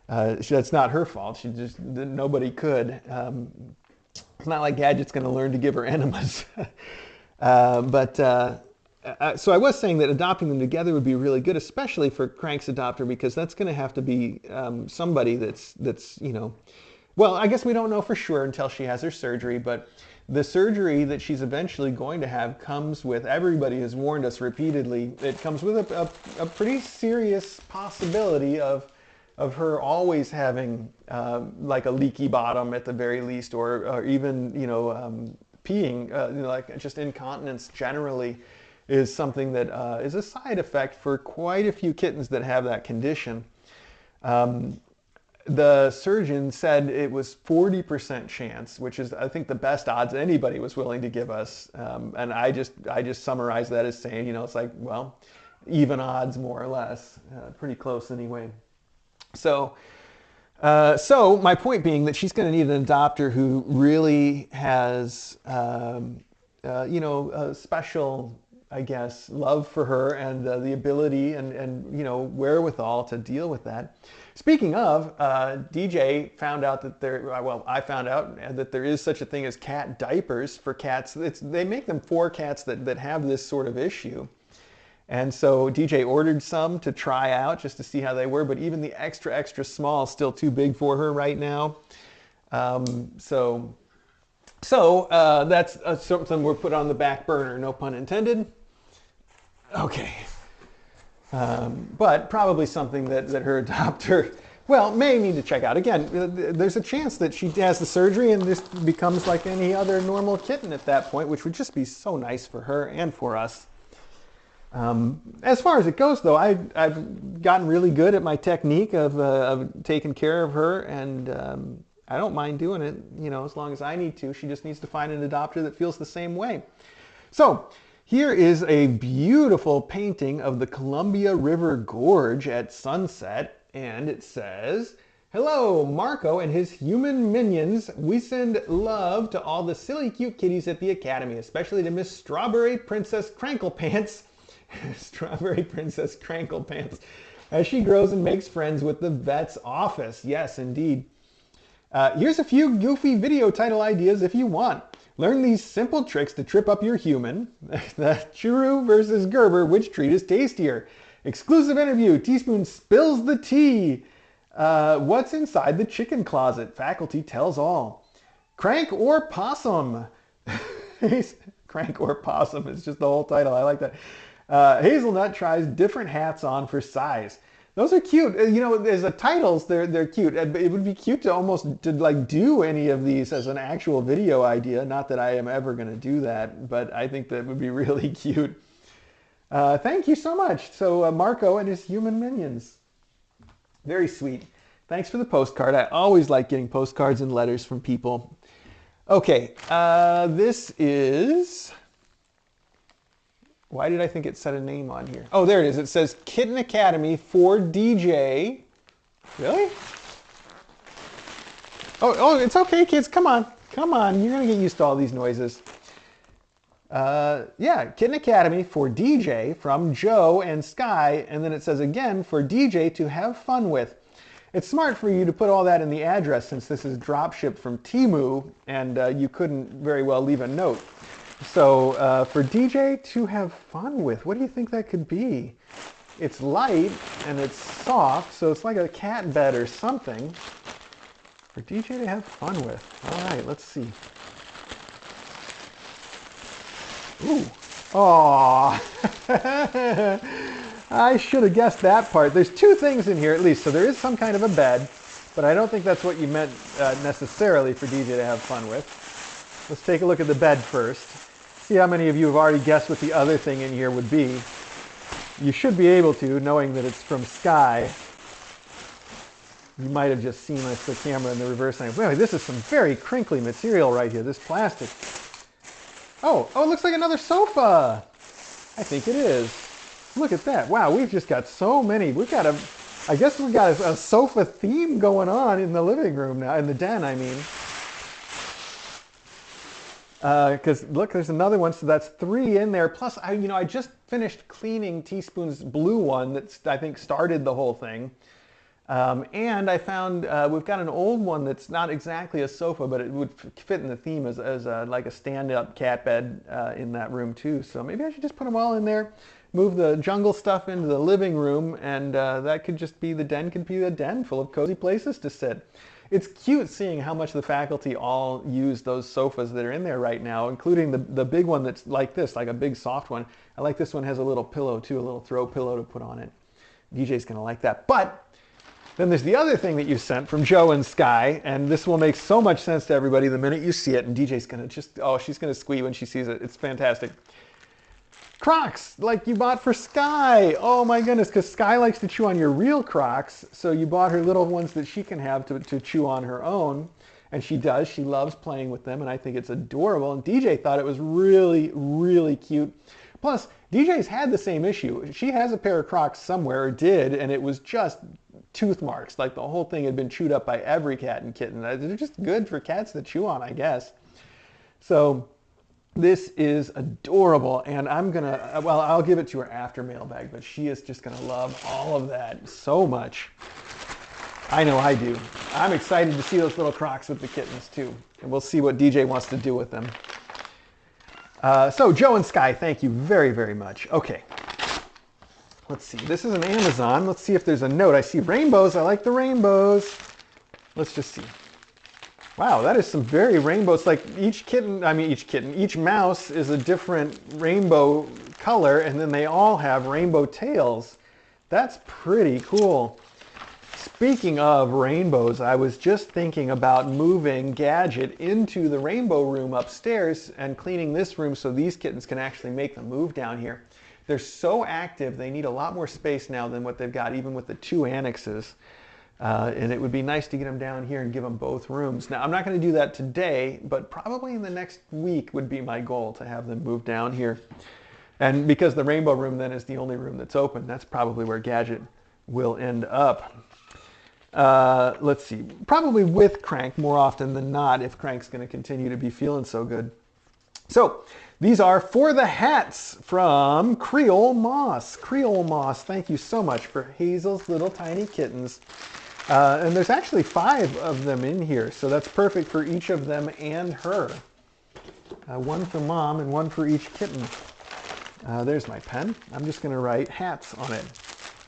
That's not her fault. Nobody could. It's not like Gadget's going to learn to give her enemas. So I was saying that adopting them together would be really good, especially for Crank's adopter, because that's going to have to be somebody that's, you know, well, I guess we don't know for sure until she has her surgery, but the surgery that she's eventually going to have comes with, everybody has warned us repeatedly, it comes with a pretty serious possibility of her always having like a leaky bottom at the very least, or even, you know, peeing, you know, like just incontinence generally is something that is a side effect for quite a few kittens that have that condition. The surgeon said it was 40% chance, which is, I think, the best odds anybody was willing to give us. And I just summarized that as saying, you know, it's like, well, even odds more or less, pretty close anyway. So my point being that she's going to need an adopter who really has, you know, a special, I guess, love for her and the ability and you know, wherewithal to deal with that. Speaking of, DJ found out that I found out that there is such a thing as cat diapers for cats. They make them for cats that have this sort of issue. And so DJ ordered some to try out just to see how they were, but even the extra small is still too big for her right now. So that's something we're put on the back burner, no pun intended. Okay. But probably something that her adopter, well, may need to check out. Again, there's a chance that she has the surgery and this becomes like any other normal kitten at that point, which would just be so nice for her and for us. As far as it goes, though, I've gotten really good at my technique of taking care of her, and I don't mind doing it, you know, as long as I need to. She just needs to find an adopter that feels the same way. So here is a beautiful painting of the Columbia River Gorge at sunset, and it says, "Hello, Marco and his human minions. We send love to all the silly cute kitties at the Academy, especially to Miss Strawberry Princess Cranklepants." Strawberry Princess Cranklepants, as she grows and makes friends with the vet's office. Yes, indeed. Here's a few goofy video title ideas if you want. Learn these simple tricks to trip up your human. The Churu versus Gerber, which treat is tastier? Exclusive interview, Teaspoon spills the tea. What's inside the chicken closet? Faculty tells all. Crank or Possum? Crank or Possum is just the whole title. I like that. Hazelnut tries different hats on for size. Those are cute. You know, as the titles, they're cute. It would be cute to almost like do any of these as an actual video idea. Not that I am ever going to do that, but I think that would be really cute. Thank you so much. So Marco and his human minions. Very sweet. Thanks for the postcard. I always like getting postcards and letters from people. Okay, this is... Why did I think it said a name on here? Oh, there it is. It says Kitten Academy for DJ. Really? Oh, it's okay, kids. Come on. Come on. You're going to get used to all these noises. Yeah, Kitten Academy for DJ from Joe and Sky. And then it says again for DJ to have fun with. It's smart for you to put all that in the address since this is drop shipped from Temu and you couldn't very well leave a note. So for DJ to have fun with, what do you think that could be? It's light and it's soft, so it's like a cat bed or something for DJ to have fun with. All right, let's see. Ooh. Aw. I should have guessed that part. There's two things in here at least, so there is some kind of a bed, but I don't think that's what you meant necessarily for DJ to have fun with. Let's take a look at the bed first. See how many of you have already guessed what the other thing in here would be. You should be able to, knowing that it's from Sky. You might have just seen the camera in the reverse angle. Anyway, this is some very crinkly material right here, this plastic. Oh, it looks like another sofa. I think it is. Look at that. Wow, we've just got so many. I guess we've got a sofa theme going on in the living room now, in the den, I mean. Because look, there's another one, so that's 3 in there. Plus, I just finished cleaning Teaspoon's blue one that I think started the whole thing. And I found we've got an old one that's not exactly a sofa, but it would fit in the theme as like a stand-up cat bed in that room too. So maybe I should just put them all in there, move the jungle stuff into the living room, and that could just be the den. Could be a den full of cozy places to sit. It's cute seeing how much the faculty all use those sofas that are in there right now, including the big one that's like this, like a big soft one. I like this one has a little pillow too, a little throw pillow to put on it. DJ's gonna like that. But then there's the other thing that you sent from Joe and Sky, and this will make so much sense to everybody the minute you see it, and DJ's gonna she's gonna squee when she sees it. It's fantastic. Crocs, like you bought for Sky. Oh my goodness, because Sky likes to chew on your real Crocs, so you bought her little ones that she can have to chew on her own. And she does, she loves playing with them, and I think it's adorable. And DJ thought it was really, really cute. Plus, DJ's had the same issue. She has a pair of Crocs somewhere, or did, and it was just tooth marks. Like the whole thing had been chewed up by every cat and kitten. They're just good for cats to chew on, I guess. So this is adorable, and I'll give it to her after mailbag, but she is just gonna love all of that so much. I know I do. I'm excited to see those little Crocs with the kittens too, and we'll see what DJ wants to do with them. So Joe and Sky, thank you very, very much. Okay, let's see. This is an Amazon. Let's see if there's a note. I see rainbows. I like the rainbows. Let's just see. Wow, that is some very rainbows. Like each mouse is a different rainbow color, and then they all have rainbow tails. That's pretty cool. Speaking of rainbows, I was just thinking about moving Gadget into the rainbow room upstairs and cleaning this room so these kittens can actually make the move down here. They're so active, they need a lot more space now than what they've got, even with the 2 annexes. And it would be nice to get them down here and give them both rooms. Now, I'm not going to do that today, but probably in the next week would be my goal to have them move down here. And because the rainbow room then is the only room that's open, that's probably where Gadget will end up. Let's see, probably with Crank more often than not if Crank's going to continue to be feeling so good. So these are for the hats from Creole Moss. Creole Moss, thank you so much for Hazel's little tiny kittens. And there's actually 5 of them in here, so that's perfect for each of them and her. One for mom and one for each kitten. There's my pen. I'm just going to write hats on it.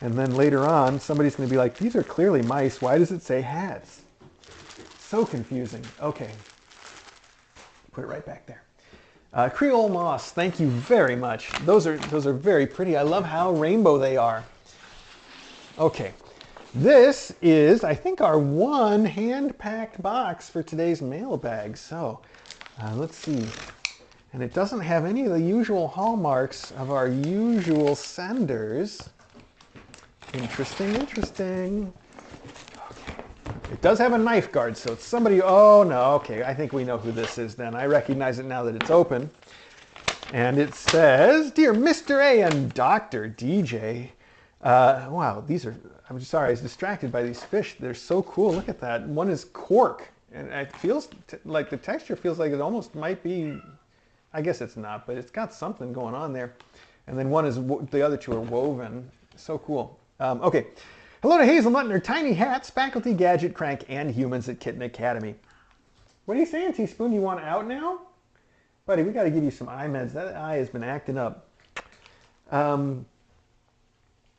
And then later on, somebody's going to be like, these are clearly mice. Why does it say hats? So confusing. Okay. Put it right back there. Creole Moss, thank you very much. Those are very pretty. I love how rainbow they are. Okay. This is, I think, our 1 hand-packed box for today's mailbag. So let's see. And it doesn't have any of the usual hallmarks of our usual senders. Interesting, interesting. Okay. It does have a knife guard, so it's somebody, oh no, okay, I think we know who this is then. I recognize it now that it's open. And it says, Dear Mr. A and Dr. DJ. Wow, these are, I'm sorry, I was distracted by these fish. They're so cool, look at that. One is cork, and it feels like the texture feels like it almost might be, I guess it's not, but it's got something going on there. And then one is, the other 2 are woven. So cool. Okay, Hello to Hazelnut and her tiny hats, faculty, gadget, crank, and humans at Kitten Academy. What are you saying, Teaspoon? You want out now? Buddy, we got to give you some eye meds. That eye has been acting up.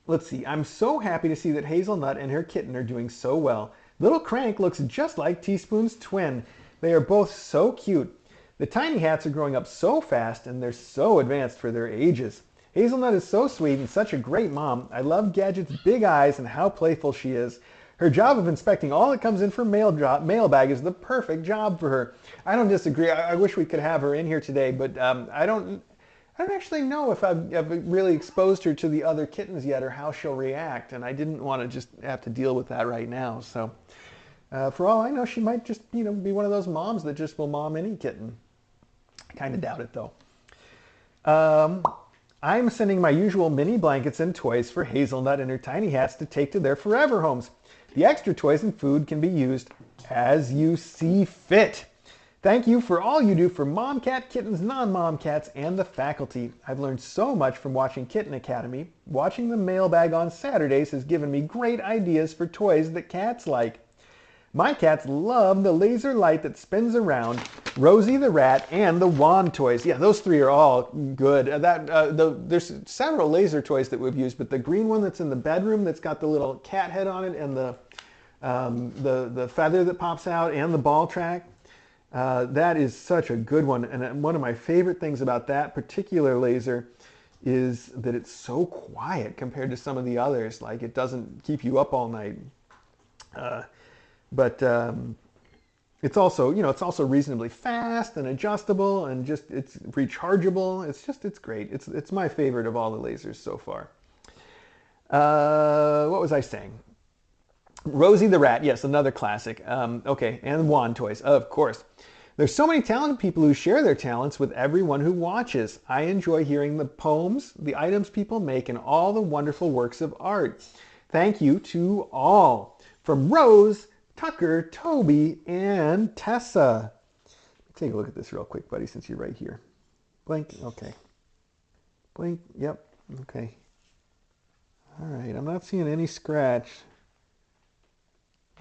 Let's see. I'm so happy to see that Hazelnut and her kitten are doing so well. Little Crank looks just like Teaspoon's twin. They are both so cute. The tiny hats are growing up so fast and they're so advanced for their ages. Hazelnut is so sweet and such a great mom. I love Gadget's big eyes and how playful she is. Her job of inspecting all that comes in from Mailbag is the perfect job for her. I don't disagree. I wish we could have her in here today, but I don't actually know if I've really exposed her to the other kittens yet or how she'll react, and I didn't want to just have to deal with that right now. So for all I know, she might just be one of those moms that just will mom any kitten. I kind of doubt it though. I'm sending my usual mini blankets and toys for Hazelnut and her tiny hats to take to their forever homes. The extra toys and food can be used as you see fit. Thank you for all you do for mom cat, kittens, non-mom cats, and the faculty. I've learned so much from watching Kitten Academy. Watching the Mailbag on Saturdays has given me great ideas for toys that cats like. My cats love the laser light that spins around, Rosie the rat, and the wand toys. Yeah, those three are all good. There's several laser toys that we've used, but the green one that's in the bedroom that's got the little cat head on it and the feather that pops out and the ball track, that is such a good one. And one of my favorite things about that particular laser is that it's so quiet compared to some of the others. Like, it doesn't keep you up all night. But it's also reasonably fast and adjustable and it's rechargeable. It's great. It's my favorite of all the lasers so far. What was I saying? Rosie the rat, yes, another classic. Okay, and wand toys, of course. There's so many talented people who share their talents with everyone who watches. I enjoy hearing the poems, the items people make, and all the wonderful works of art. Thank you to all. From Rose, Tucker, Toby, and Tessa. Take a look at this real quick, buddy, since you're right here. Blink, okay. Blink, yep, okay. All right, I'm not seeing any scratch.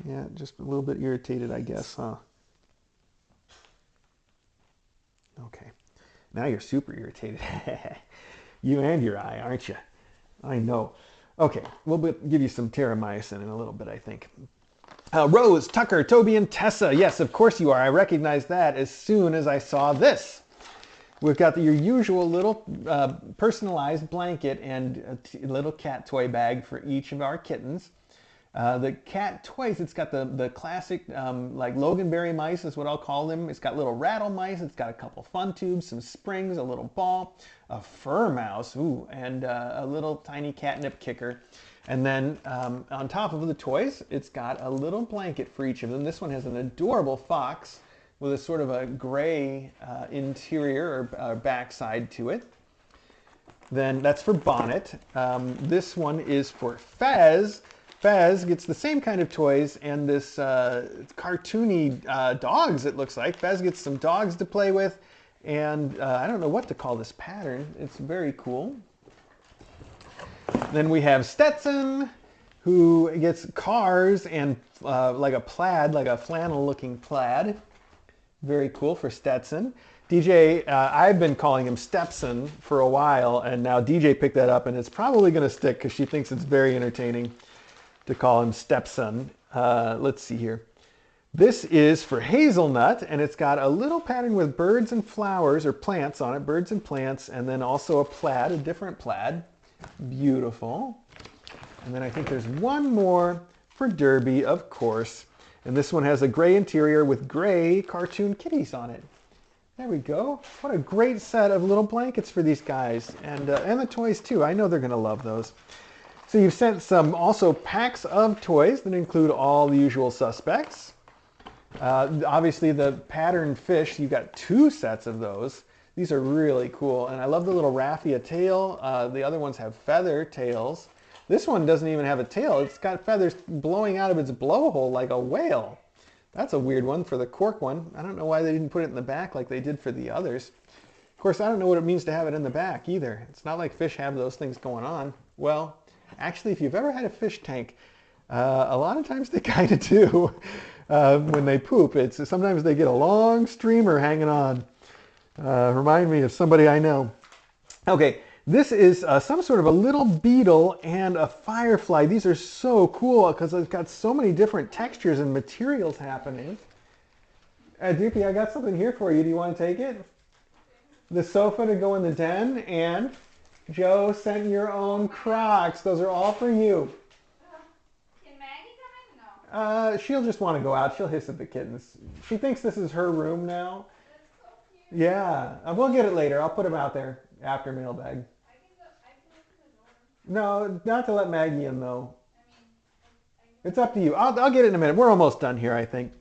Yeah, just a little bit irritated, I guess, huh? Okay, now you're super irritated. You and your eye, aren't you? I know. Okay, we'll give you some terramycin in a little bit, I think. Rose, Tucker, Toby, and Tessa. Yes, of course you are. I recognized that as soon as I saw this. We've got your usual little personalized blanket and a little cat toy bag for each of our kittens. The cat toys, it's got the classic, like Loganberry mice is what I'll call them. It's got little rattle mice. It's got a couple fun tubes, some springs, a little ball, a fur mouse, ooh, and a little tiny catnip kicker. And then on top of the toys, it's got a little blanket for each of them. This one has an adorable fox with a sort of a gray interior or backside to it. Then that's for Bonnet. This one is for Fez. Fez gets the same kind of toys and this cartoony dogs, it looks like. Fez gets some dogs to play with, and I don't know what to call this pattern. It's very cool. Then we have Stetson, who gets cars and like a plaid, like a flannel-looking plaid. Very cool for Stetson. DJ, I've been calling him Stepson for a while, and now DJ picked that up, and it's probably going to stick because she thinks it's very entertaining to call him Stepson. Let's see here. This is for Hazelnut, and it's got a little pattern with birds and flowers, or plants on it, birds and plants, and then also a plaid, a different plaid. Beautiful. And then I think there's one more for Derby, of course. And this one has a gray interior with gray cartoon kitties on it. There we go. What a great set of little blankets for these guys. And the toys too. I know they're going to love those. So you've sent some also packs of toys that include all the usual suspects. Obviously the patterned fish, you've got 2 sets of those. These are really cool. And I love the little raffia tail. The other ones have feather tails. This one doesn't even have a tail. It's got feathers blowing out of its blowhole like a whale. That's a weird one for the cork one. I don't know why they didn't put it in the back like they did for the others. Of course, I don't know what it means to have it in the back either. It's not like fish have those things going on. Well, actually, if you've ever had a fish tank, A lot of times they kind of do when they poop. Sometimes they get a long streamer hanging on. Remind me of somebody I know. Okay, this is some sort of a little beetle and a firefly. These are so cool because it's got so many different textures and materials happening. Doopy, I got something here for you. Do you want to take it? The sofa to go in the den, and Joe sent your own Crocs. Those are all for you. Can Maggie come in? No. She'll just want to go out. She'll hiss at the kittens. She thinks this is her room now. That's so cute. Yeah, we'll get it later. I'll put them out there after Mailbag. I can open the door. No, not to let Maggie in though. I mean, It's up to you. I'll get it in a minute. We're almost done here, I think.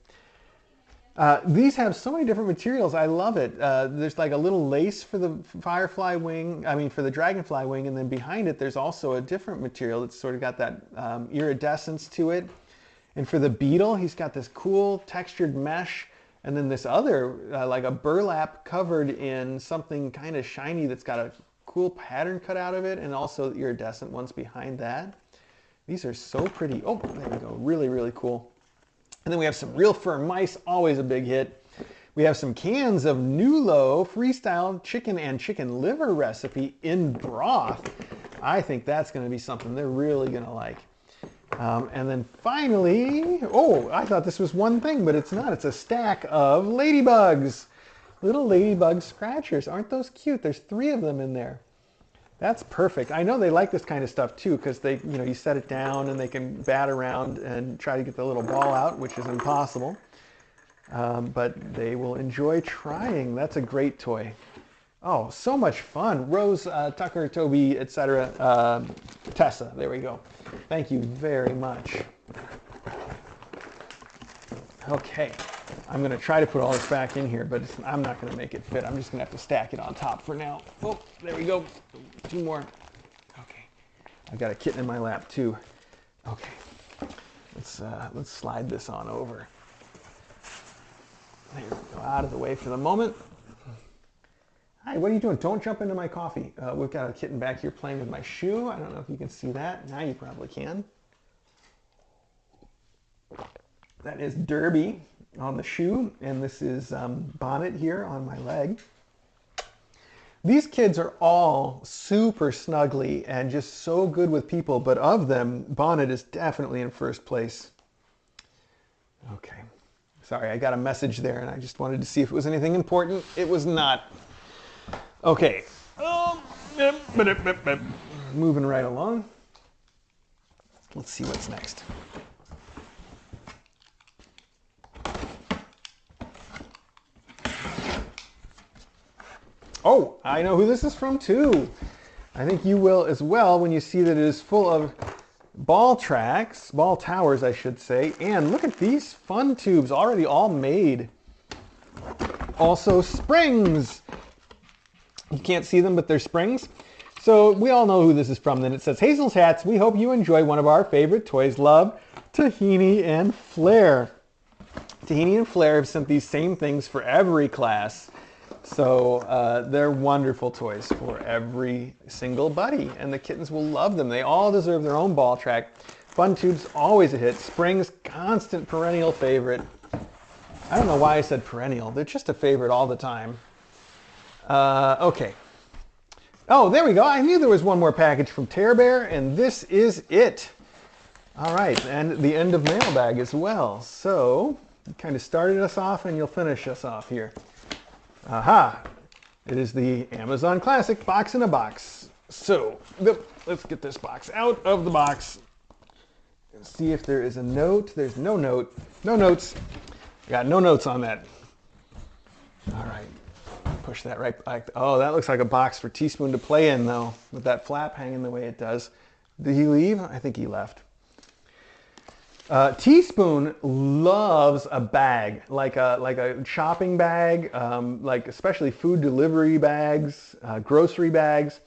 These have so many different materials. I love it. There's like a little lace for the firefly wing, for the dragonfly wing, and then behind it there's also a different material that's sort of got that iridescence to it. And for the beetle, he's got this cool textured mesh, and then this other, like a burlap covered in something kind of shiny that's got a cool pattern cut out of it, and also iridescent ones behind that. These are so pretty. Oh, there we go. Really, really cool. And then we have some real fur mice, always a big hit. We have some cans of Nulo freestyle chicken and chicken liver recipe in broth. I think that's going to be something they're really going to like. And then finally, oh, I thought this was one thing, but it's not. It's a stack of ladybugs. Little ladybug scratchers. Aren't those cute? There's 3 of them in there. That's perfect. I know they like this kind of stuff too, because they, you set it down and they can bat around and try to get the little ball out, which is impossible. But they will enjoy trying. That's a great toy. Oh, so much fun. Rose, Tucker, Toby, etc. Tessa, there we go. Thank you very much. Okay, I'm going to try to put all this back in here, but I'm not going to make it fit. I'm just going to have to stack it on top for now. Oh, there we go. 2 more. Okay, I've got a kitten in my lap too. Okay, let's slide this on over. There we go, out of the way for the moment. Hi, what are you doing? Don't jump into my coffee. We've got a kitten back here playing with my shoe. I don't know if you can see that. Now you probably can. That is Derby on the shoe, and this is Bonnet here on my leg. These kids are all super snuggly and just so good with people, but of them, Bonnet is definitely in first place. Okay. Sorry, I got a message there, and I just wanted to see if it was anything important. It was not. Okay. Moving right along. Let's see what's next. Oh, I know who this is from too. I think you will as well when you see that it is full of ball tracks, ball towers, I should say. And look at these fun tubes already all made. Also springs. You can't see them, but they're springs. So we all know who this is from. Then it says, Hazel's Hats, we hope you enjoy one of our favorite toys. Love, Tahini and Flair. Tahini and Flair have sent these same things for every class. So they're wonderful toys for every single buddy, and the kittens will love them. They all deserve their own ball track. Fun tubes, always a hit. Springs, constant perennial favorite. I don't know why I said perennial. They're just a favorite all the time. Okay. Oh, there we go. I knew there was one more package from Tear Bear, and this is it. All right, and the end of Mailbag as well. So you kind of started us off, and you'll finish us off here. Aha! It is the Amazon Classic box in a box. So, let's get this box out of the box and see if there is a note. There's no note. No notes. Got no notes on that. All right. Push that right back. Oh, that looks like a box for Teaspoon to play in, though, with that flap hanging the way it does. Did he leave? I think he left. Teaspoon loves a bag, like a shopping bag, like especially food delivery bags, grocery bags.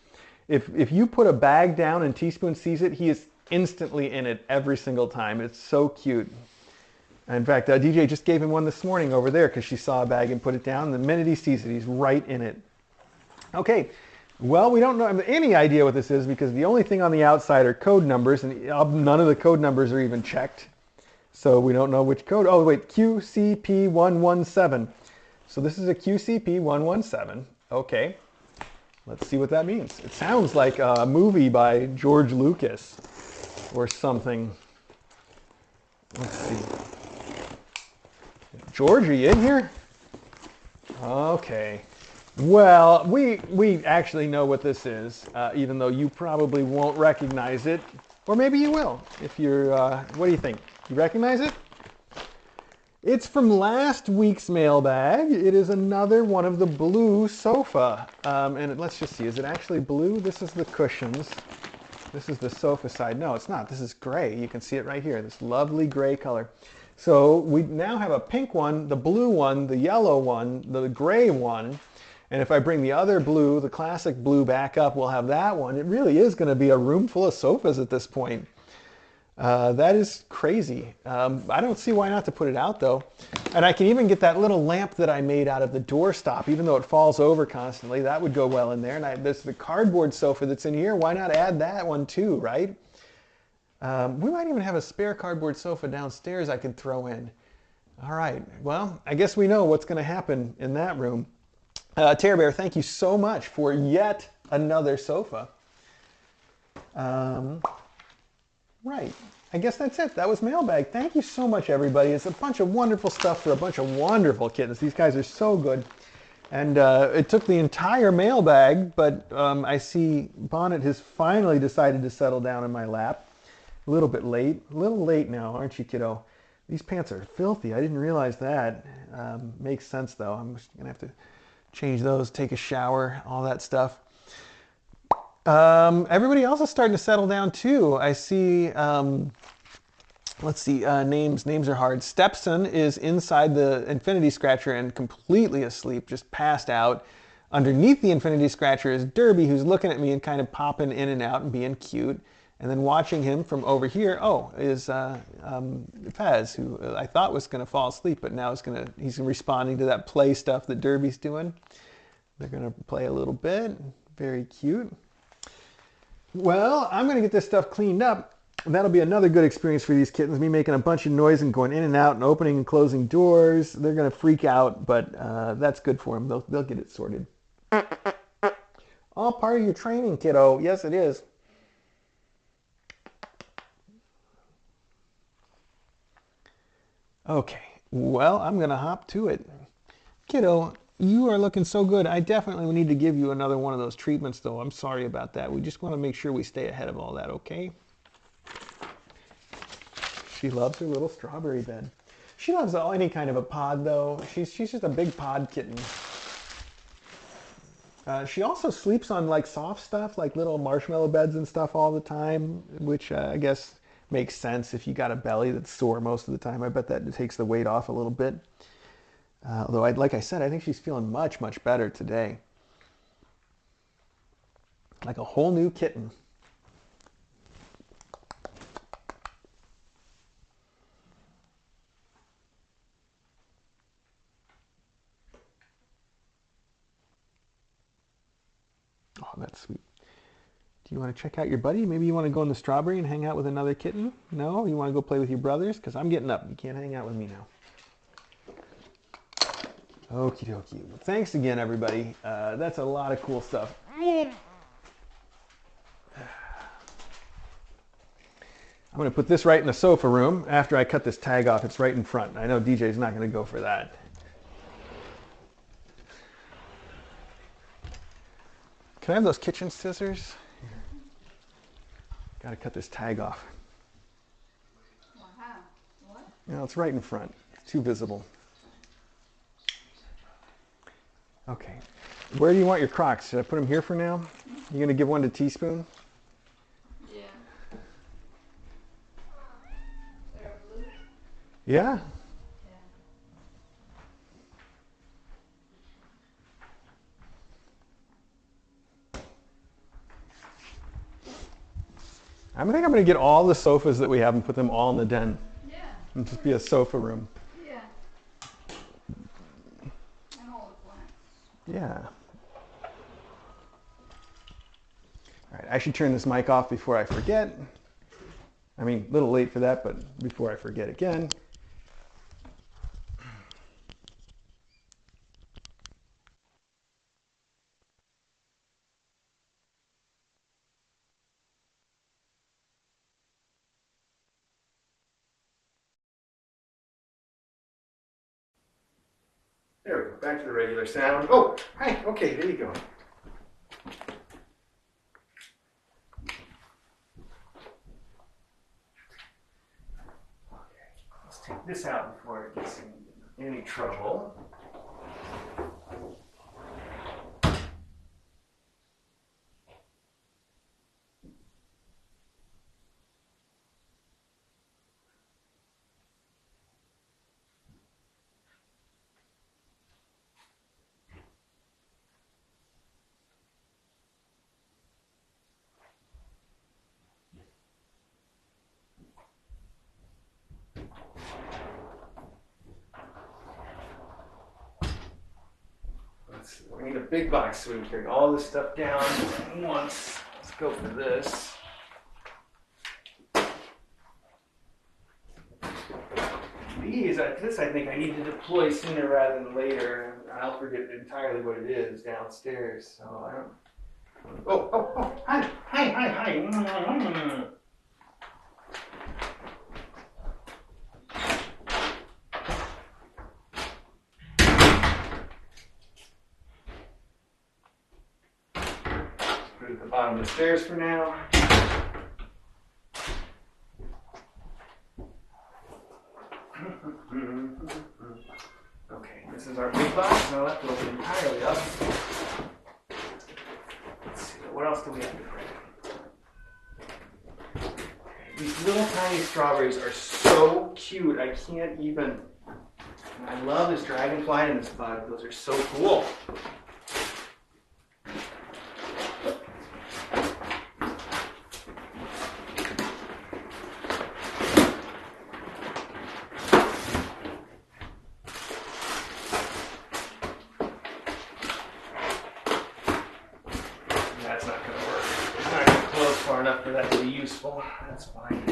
If you put a bag down and Teaspoon sees it, he is instantly in it every single time. It's so cute. In fact, DJ just gave him one this morning over there because she saw a bag and put it down. The minute he sees it, he's right in it. Okay, Well, we don't have any idea what this is because the only thing on the outside are code numbers, and none of the code numbers are even checked. So we don't know which code. Oh, wait, QCP117. So this is a QCP117. Okay, let's see what that means. It sounds like a movie by George Lucas or something. Let's see. George, are you in here? Okay. Well, we actually know what this is, even though you probably won't recognize it. Or maybe you will, if you're, what do you think? You recognize it? It's from last week's mailbag. It is another one of the blue sofa. And let's just see, is it actually blue? This is the cushions. This is the sofa side. No, it's not. This is gray. You can see it right here, this lovely gray color. So we now have a pink one, the blue one, the yellow one, the gray one. And if I bring the other blue, the classic blue back up, we'll have that one. It really is going to be a room full of sofas at this point. That is crazy. I don't see why not to put it out though. And I can even get that little lamp that I made out of the doorstop, even though it falls over constantly. That would go well in there. And there's the cardboard sofa that's in here. Why not add that one too, right? We might even have a spare cardboard sofa downstairs I can throw in. All right, well, I guess we know what's going to happen in that room. Terror Bear, thank you so much for yet another sofa. Right, I guess that's it. That was Mailbag. Thank you so much, everybody. It's a bunch of wonderful stuff for a bunch of wonderful kittens. These guys are so good. And it took the entire mailbag, but I see Bonnet has finally decided to settle down in my lap. A little bit late. A little late now, aren't you, kiddo? These pants are filthy. I didn't realize that. Makes sense, though. I'm just going to have to change those, take a shower, all that stuff. Everybody else is starting to settle down too. I see, let's see, names are hard. Stepson is inside the Infinity Scratcher and completely asleep, just passed out. Underneath the Infinity Scratcher is Derby, who's looking at me and kind of popping in and out and being cute. And then watching him from over here, is Fez, who I thought was going to fall asleep, but now he's responding to that play stuff that Derby's doing. They're going to play a little bit. Very cute. Well, I'm going to get this stuff cleaned up. And that'll be another good experience for these kittens. Me making a bunch of noise and going in and out and opening and closing doors. They're going to freak out, but that's good for them. They'll get it sorted. All part of your training, kiddo. Yes, it is. Okay, well, I'm going to hop to it. Kiddo, you are looking so good. I definitely need to give you another one of those treatments, though. I'm sorry about that. We just want to make sure we stay ahead of all that, okay? She loves her little strawberry bed. She loves any kind of a pod, though. She's just a big pod kitten. She also sleeps on like soft stuff, like little marshmallow beds and stuff all the time, which I guess makes sense if you got a belly that's sore most of the time. I bet that takes the weight off a little bit. Although, like I said, I think she's feeling much, much better today. Like a whole new kitten. Oh, that's sweet. Do you want to check out your buddy? Maybe you want to go in the strawberry and hang out with another kitten? No? You want to go play with your brothers? Because I'm getting up. You can't hang out with me now. Okie dokie. Thanks again, everybody. That's a lot of cool stuff. I'm going to put this right in the sofa room after I cut this tag off. It's right in front. I know DJ's not going to go for that. Can I have those kitchen scissors? Got to cut this tag off. Wow. What? No, it's right in front. It's too visible. Okay. Where do you want your Crocs? Should I put them here for now? You going to give one to Teaspoon? Yeah. They're blue? Yeah. I think I'm going to get all the sofas that we have and put them all in the den. Yeah. And just be a sofa room. Yeah. And all the plants. Yeah. All right, I should turn this mic off before I forget. I mean, a little late for that, but before I forget again. There we go, back to the regular sound. Oh, hi, okay, there you go. Okay, let's take this out before it gets in any trouble. We need a big box so we can carry all this stuff down at once. Let's go for this. This I think I need to deploy sooner rather than later. I'll forget entirely what it is downstairs. So I don't. Oh, hi. Put it at the bottom of the stairs for now. Okay, this is our big box. Now I'll have to open it entirely up. Let's see, what else do we have to bring? These little tiny strawberries are so cute. I can't even. I love this dragonfly and this bug. Those are so cool. That's not going to work. It's not going to close far enough for that to be useful. That's fine.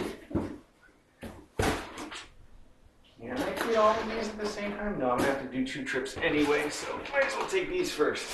Can I create all of these at the same time? No, I'm going to have to do 2 trips anyway, so might as well take these first.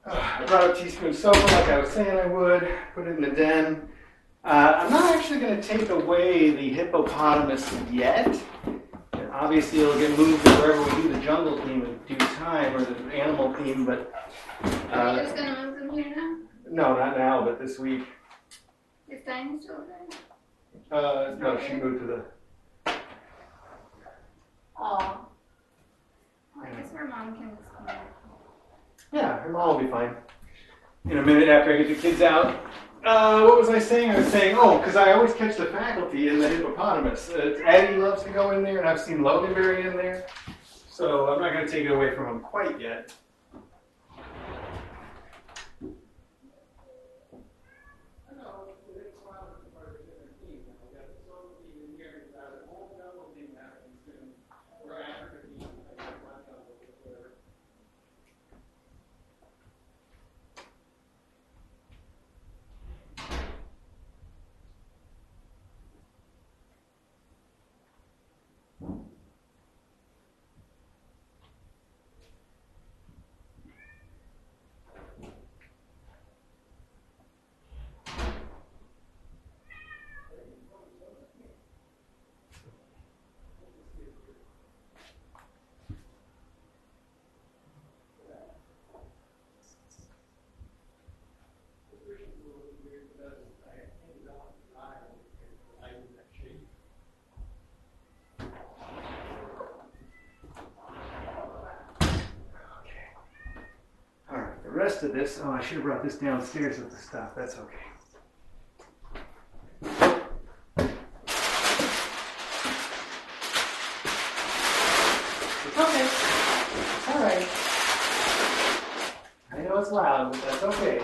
I brought a teaspoon of soda like I was saying I would, put it in the den. I'm not actually going to take away the hippopotamus yet. And obviously it'll get moved to wherever we do the jungle theme in due time, or the animal theme, but... Are you just going to move them here now? No, not now, but this week. Is Diane still there? No, she moved to the... Oh. Well, I guess her mom can just come back. Yeah, her mom will be fine. In a minute after I get the kids out. What was I saying? I was saying, because I always catch the faculty in the hippopotamus. Addie loves to go in there, and I've seen Loganberry in there. So I'm not going to take it away from him quite yet. rest of this. Oh, I should have brought this downstairs with the stuff. That's okay. It's okay. It's all right. I know it's loud, but that's okay.